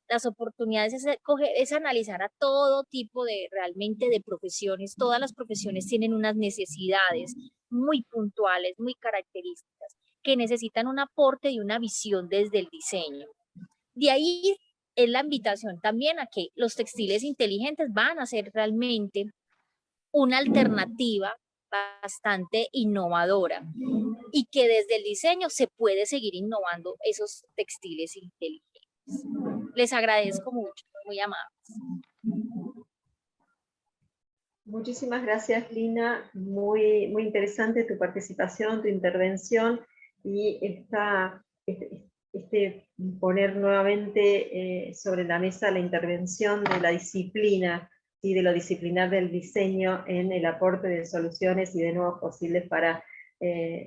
las oportunidades es analizar a todo tipo de realmente de profesiones. Todas las profesiones tienen unas necesidades muy puntuales, muy características, que necesitan un aporte y una visión desde el diseño. De ahí es la invitación también a que los textiles inteligentes van a ser realmente una alternativa bastante innovadora y que desde el diseño se puede seguir innovando esos textiles inteligentes. Les agradezco mucho, muy amables. Muchísimas gracias, Lina. Muy interesante tu participación, tu intervención y este poner nuevamente sobre la mesa la intervención de la disciplina y de lo disciplinar del diseño en el aporte de soluciones y de nuevos posibles para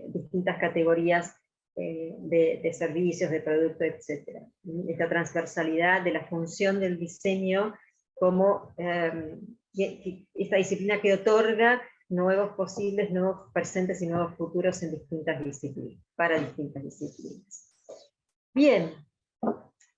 distintas categorías de servicios, de productos, etc. Esta transversalidad de la función del diseño como esta disciplina que otorga nuevos posibles, nuevos presentes y nuevos futuros en distintas disciplinas, para distintas disciplinas. Bien,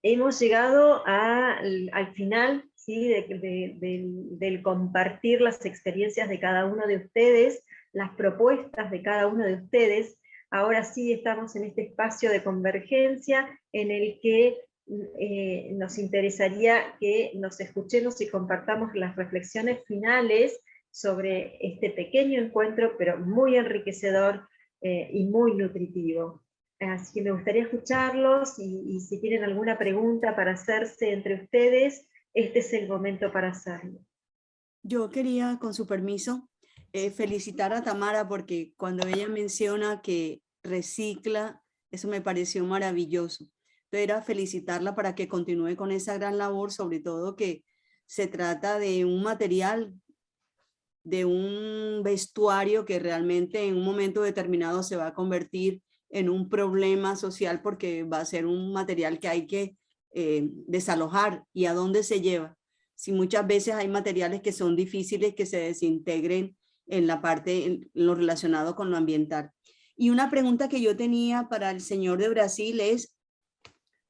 hemos llegado al final, ¿sí? del compartir las experiencias de cada uno de ustedes, las propuestas de cada uno de ustedes. Ahora sí estamos en este espacio de convergencia en el que nos interesaría que nos escuchemos y compartamos las reflexiones finales sobre este pequeño encuentro, pero muy enriquecedor y muy nutritivo. Así que me gustaría escucharlos y si tienen alguna pregunta para hacerse entre ustedes, este es el momento para hacerlo. Yo quería, con su permiso, felicitar a Tamara porque cuando ella menciona que recicla, eso me pareció maravilloso. Era felicitarla para que continúe con esa gran labor, sobre todo que se trata de un material, de un vestuario que realmente en un momento determinado se va a convertir en un problema social porque va a ser un material que hay que desalojar. ¿Y a dónde se lleva? Si muchas veces hay materiales que son difíciles que se desintegren en la parte, en lo relacionado con lo ambiental. Y una pregunta que yo tenía para el señor de Brasil es,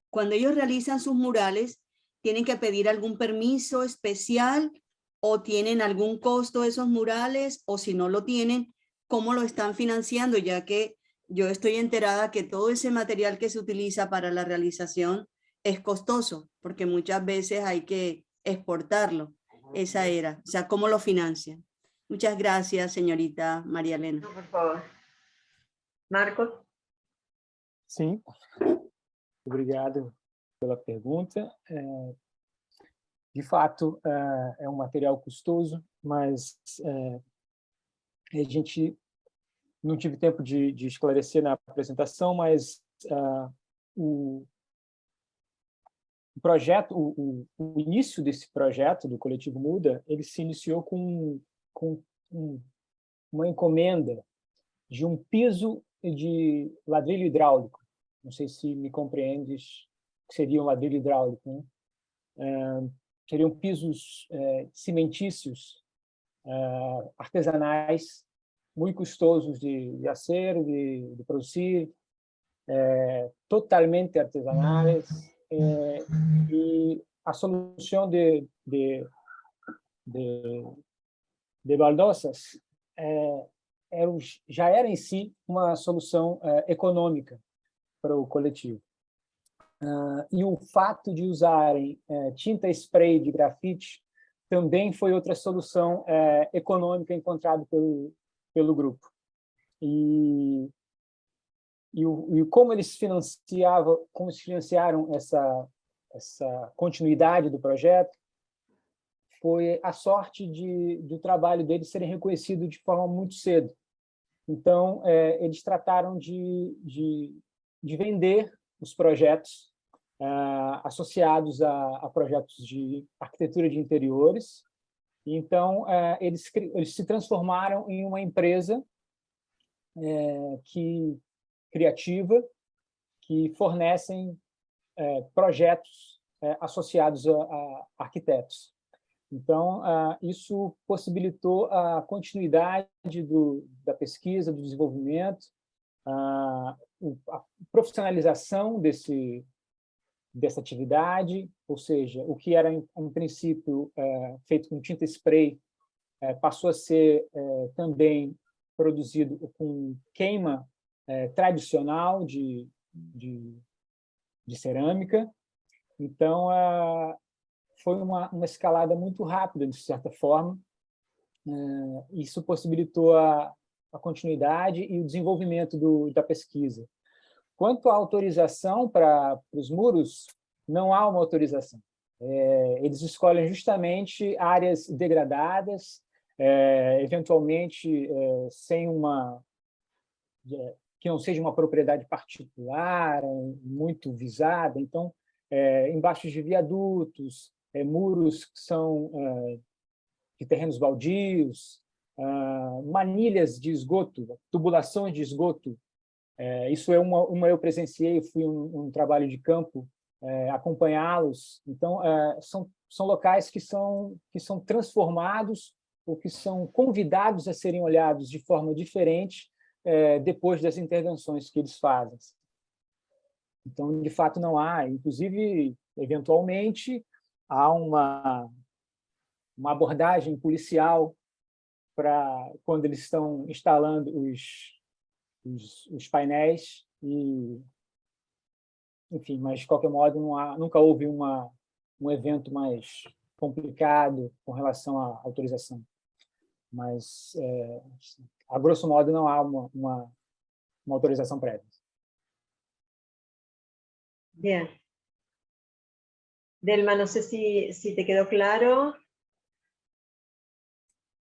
cuando ellos realizan sus murales, ¿tienen que pedir algún permiso especial o tienen algún costo esos murales? O si no lo tienen, ¿cómo lo están financiando? Ya que yo estoy enterada que todo ese material que se utiliza para la realización es costoso, porque muchas veces hay que exportarlo. Esa era, o sea, ¿cómo lo financian? Muchas gracias, señorita María Elena. No, por favor. Marcos. Sim. Obrigado pela pergunta. De fato, é um material custoso, mas a gente não tive tempo de esclarecer na apresentação, mas o projeto, o início desse projeto do Coletivo Muda, ele se iniciou com uma encomenda de um piso de ladrilho hidráulico. Não sei se me compreendes o que seria um ladrilho hidráulico, né? Seriam pisos cimentícios, artesanais, muito custosos de hacer, de produzir, totalmente artesanais, e a solução de baldosas já era em si uma solução econômica para o coletivo. E o fato de usarem tinta spray de grafite também foi outra solução econômica encontrada pelo grupo. E como eles financiaram essa continuidade do projeto foi a sorte do trabalho deles serem reconhecido de forma muito cedo. Então, eles trataram de vender os projetos associados a projetos de arquitetura de interiores. Então, eles se transformaram em uma empresa criativa que fornecem projetos associados a arquitetos. Então, isso possibilitou a continuidade da pesquisa, do desenvolvimento, a profissionalização dessa atividade, ou seja, o que era, em princípio, feito com tinta spray, passou a ser também produzido com queima tradicional de cerâmica. Então, foi uma escalada muito rápida, de certa forma. Isso possibilitou a continuidade e o desenvolvimento da pesquisa. Quanto à autorização para os muros, não há uma autorização. Eles escolhem justamente áreas degradadas, eventualmente sem que não seja uma propriedade particular, muito visada. Então, embaixo de viadutos, muros que são de terrenos baldios, manilhas de esgoto, tubulações de esgoto. Isso é uma eu presenciei, fui um trabalho de campo, acompanhá-los. Então, são locais que são transformados ou que são convidados a serem olhados de forma diferente depois das intervenções que eles fazem. Então, de fato, não há. Inclusive, eventualmente, há uma abordagem policial para quando eles estão instalando os painéis. Enfim, mas, de qualquer modo, nunca houve um evento mais complicado com relação à autorização. Mas, a grosso modo, não há uma autorização prévia. Bien. Delma, no sé si te quedó claro.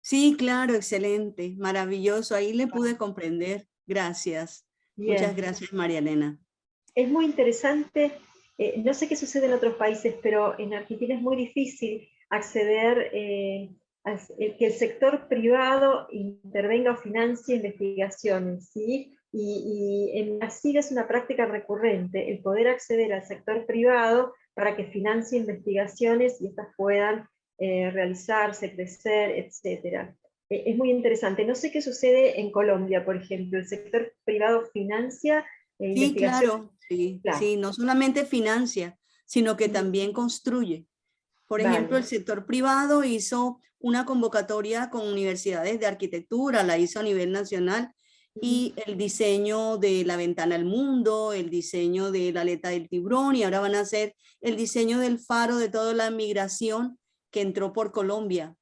Sí, claro, excelente, maravilloso. Ahí le pude comprender. Gracias. Bien. Muchas gracias, María Elena. Es muy interesante. No sé qué sucede en otros países, pero en Argentina es muy difícil acceder que el sector privado intervenga o financie investigaciones, ¿sí? Y en Brasil es una práctica recurrente el poder acceder al sector privado para que financie investigaciones y estas puedan realizarse, crecer, etc. Es muy interesante. No sé qué sucede en Colombia, por ejemplo. ¿El sector privado financia investigaciones? Sí, claro. Sí, no solamente financia, sino que también construye. Por ejemplo, el sector privado hizo una convocatoria con universidades de arquitectura, la hizo a nivel nacional, y el diseño de la ventana al mundo, el diseño de la aleta del tiburón, y ahora van a hacer el diseño del faro de toda la migración que entró por Colombia,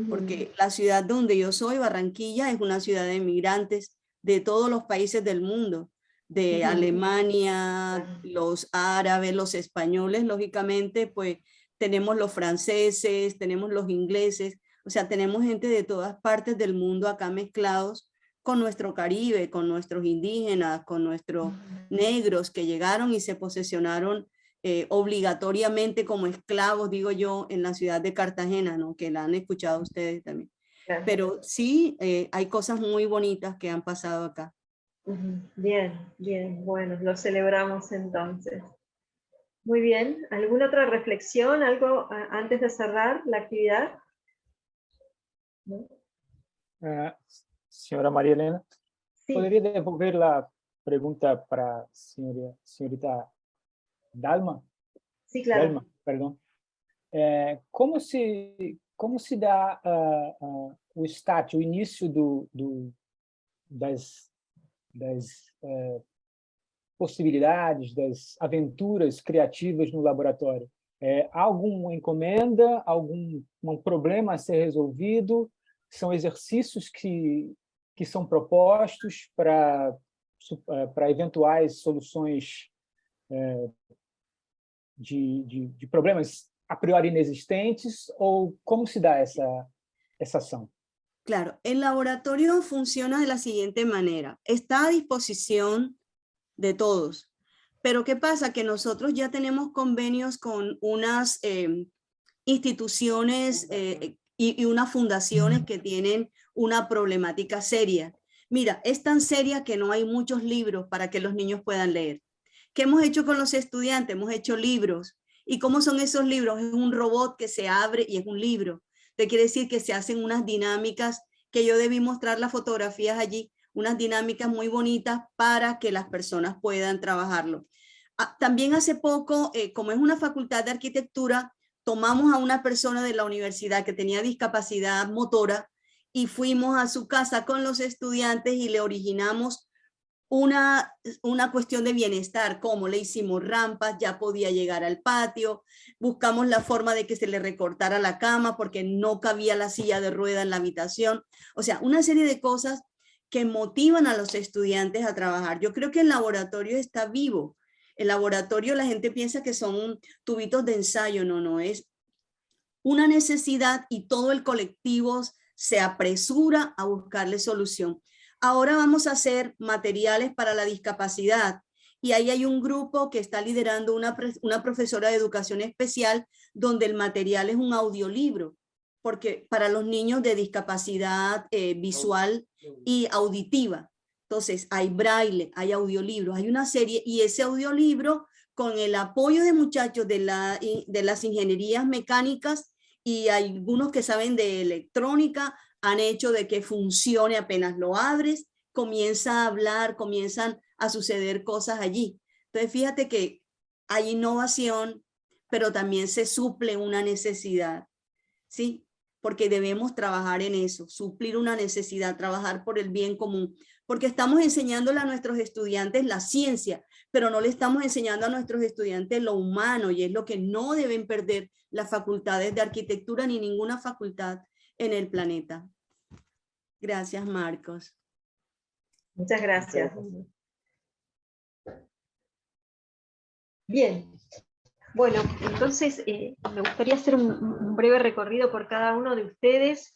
porque la ciudad donde yo soy, Barranquilla, es una ciudad de migrantes de todos los países del mundo, de Alemania, los árabes, los españoles, lógicamente, pues tenemos los franceses, tenemos los ingleses, o sea, tenemos gente de todas partes del mundo acá mezclados con nuestro Caribe, con nuestros indígenas, con nuestros negros que llegaron y se posesionaron obligatoriamente como esclavos, digo yo, en la ciudad de Cartagena, ¿no? Que la han escuchado ustedes también. Claro. Pero sí, hay cosas muy bonitas que han pasado acá. Bien, bien, bueno, lo celebramos entonces. Muy bien, ¿alguna otra reflexión, algo antes de cerrar la actividad? ¿No? Señora María Elena, sí. ¿Podría devolver la pregunta para señorita Dalma? Sí, claro. Dalma, perdón. Como se dá o start, o início das possibilidades, das aventuras criativas no laboratório? Há alguma encomenda, algum problema a ser resolvido? São exercícios que são propostos para eventuais soluções de problemas a priori inexistentes, ou como se dá essa ação? Claro, el laboratorio funciona de la siguiente manera. Está a disposición de todos. Pero ¿qué pasa? Que nosotros ya tenemos convenios con unas instituciones y unas fundaciones que tienen una problemática seria. Mira, es tan seria que no hay muchos libros para que los niños puedan leer. ¿Qué hemos hecho con los estudiantes? Hemos hecho libros. ¿Y cómo son esos libros? Es un robot que se abre y es un libro. Te quiere decir que se hacen unas dinámicas que yo debí mostrar las fotografías allí, unas dinámicas muy bonitas para que las personas puedan trabajarlo. También hace poco, como es una facultad de arquitectura, tomamos a una persona de la universidad que tenía discapacidad motora y fuimos a su casa con los estudiantes y le originamos una cuestión de bienestar, como le hicimos rampas, ya podía llegar al patio, buscamos la forma de que se le recortara la cama porque no cabía la silla de rueda en la habitación. O sea, una serie de cosas que motivan a los estudiantes a trabajar. Yo creo que el laboratorio está vivo. El laboratorio, la gente piensa que son tubitos de ensayo, no, es una necesidad y todo el colectivo se apresura a buscarle solución. Ahora vamos a hacer materiales para la discapacidad y ahí hay un grupo que está liderando una profesora de educación especial donde el material es un audiolibro, porque para los niños de discapacidad visual y auditiva. Entonces hay braille, hay audiolibros, hay una serie y ese audiolibro con el apoyo de muchachos de las ingenierías mecánicas y algunos que saben de electrónica han hecho de que funcione apenas lo abres, comienza a hablar, comienzan a suceder cosas allí. Entonces fíjate que hay innovación, pero también se suple una necesidad, ¿sí? Porque debemos trabajar en eso, suplir una necesidad, trabajar por el bien común, porque estamos enseñándole a nuestros estudiantes la ciencia, pero no le estamos enseñando a nuestros estudiantes lo humano, y es lo que no deben perder las facultades de arquitectura ni ninguna facultad en el planeta. Gracias, Marcos. Muchas gracias. Bien. Bueno, entonces me gustaría hacer un breve recorrido por cada uno de ustedes.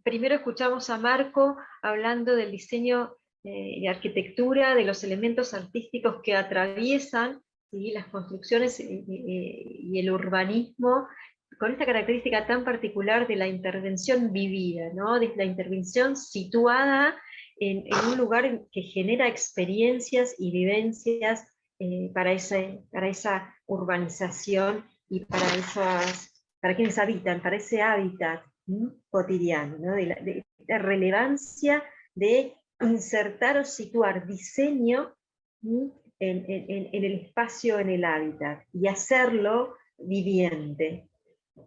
Primero escuchamos a Marco hablando del diseño de arquitectura, de los elementos artísticos que atraviesan, ¿sí?, las construcciones y el urbanismo, con esta característica tan particular de la intervención vivida, ¿no? De la intervención situada en un lugar que genera experiencias y vivencias para esa urbanización y para quienes habitan, para ese hábitat cotidiano, ¿no? de la relevancia de insertar o situar diseño en el espacio, en el hábitat, y hacerlo viviente.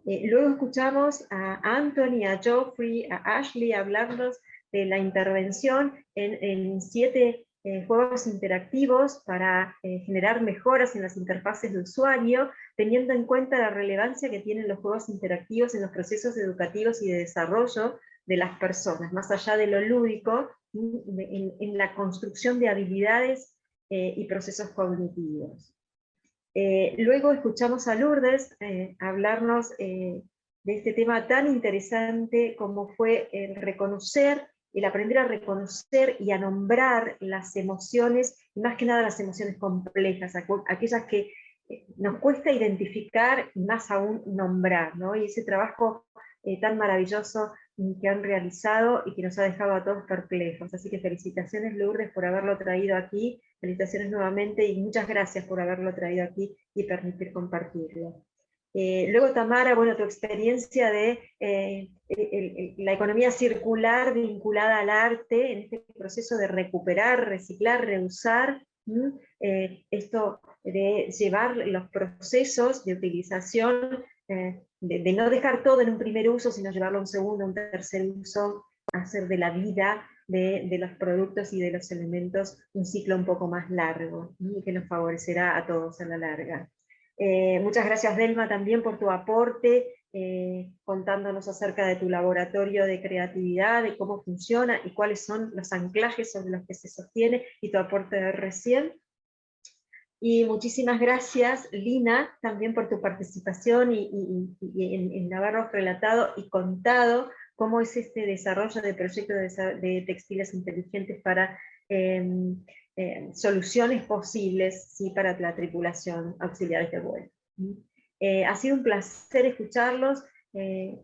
Luego escuchamos a Anthony, a Geoffrey, a Ashley hablarnos de la intervención en 7 juegos interactivos para generar mejoras en las interfaces de usuario, teniendo en cuenta la relevancia que tienen los juegos interactivos en los procesos educativos y de desarrollo de las personas, más allá de lo lúdico, en la construcción de habilidades y procesos cognitivos. Luego escuchamos a Lourdes hablarnos de este tema tan interesante como fue el reconocer, el aprender a reconocer y a nombrar las emociones, y más que nada las emociones complejas, aquellas que nos cuesta identificar y más aún nombrar, ¿no? Y ese trabajo tan maravilloso que han realizado y que nos ha dejado a todos perplejos. Así que felicitaciones, Lourdes, por haberlo traído aquí, felicitaciones nuevamente y muchas gracias por haberlo traído aquí y permitir compartirlo. Luego, Tamara, bueno, tu experiencia de la economía circular vinculada al arte, en este proceso de recuperar, reciclar, reusar, esto de llevar los procesos de utilización, de no dejar todo en un primer uso, sino llevarlo a un segundo, un tercer uso, hacer de la vida de los productos y de los elementos un ciclo un poco más largo, y que nos favorecerá a todos a la larga. Muchas gracias, Delma, también por tu aporte, contándonos acerca de tu laboratorio de creatividad, de cómo funciona y cuáles son los anclajes sobre los que se sostiene, y tu aporte de recién. Y muchísimas gracias, Lina, también por tu participación y en habernos relatado y contado cómo es este desarrollo de proyectos de textiles inteligentes para soluciones posibles, ¿sí?, para la tripulación, auxiliares de vuelo. Ha sido un placer escucharlos,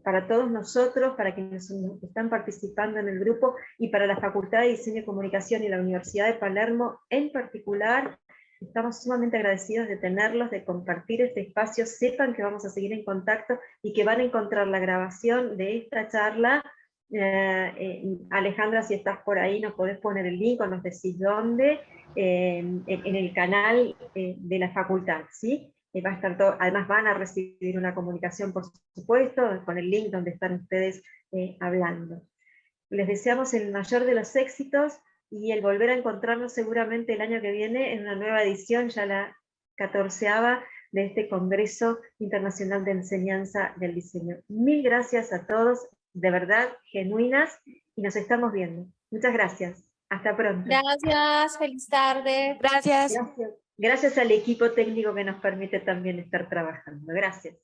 para todos nosotros, para quienes están participando en el grupo, y para la Facultad de Diseño y Comunicación y la Universidad de Palermo en particular. Estamos sumamente agradecidos de tenerlos, de compartir este espacio. Sepan que vamos a seguir en contacto y que van a encontrar la grabación de esta charla. Alejandra, si estás por ahí, nos podés poner el link o nos decís dónde, en el canal de la facultad, ¿sí? Va a estar todo, además van a recibir una comunicación, por supuesto, con el link donde están ustedes hablando. Les deseamos el mayor de los éxitos, y el volver a encontrarnos seguramente el año que viene en una nueva edición, ya la 14ª, de este Congreso Internacional de Enseñanza del Diseño. Mil gracias a todos, de verdad, genuinas, y nos estamos viendo. Muchas gracias. Hasta pronto. Gracias, feliz tarde. Gracias. Gracias al equipo técnico que nos permite también estar trabajando. Gracias.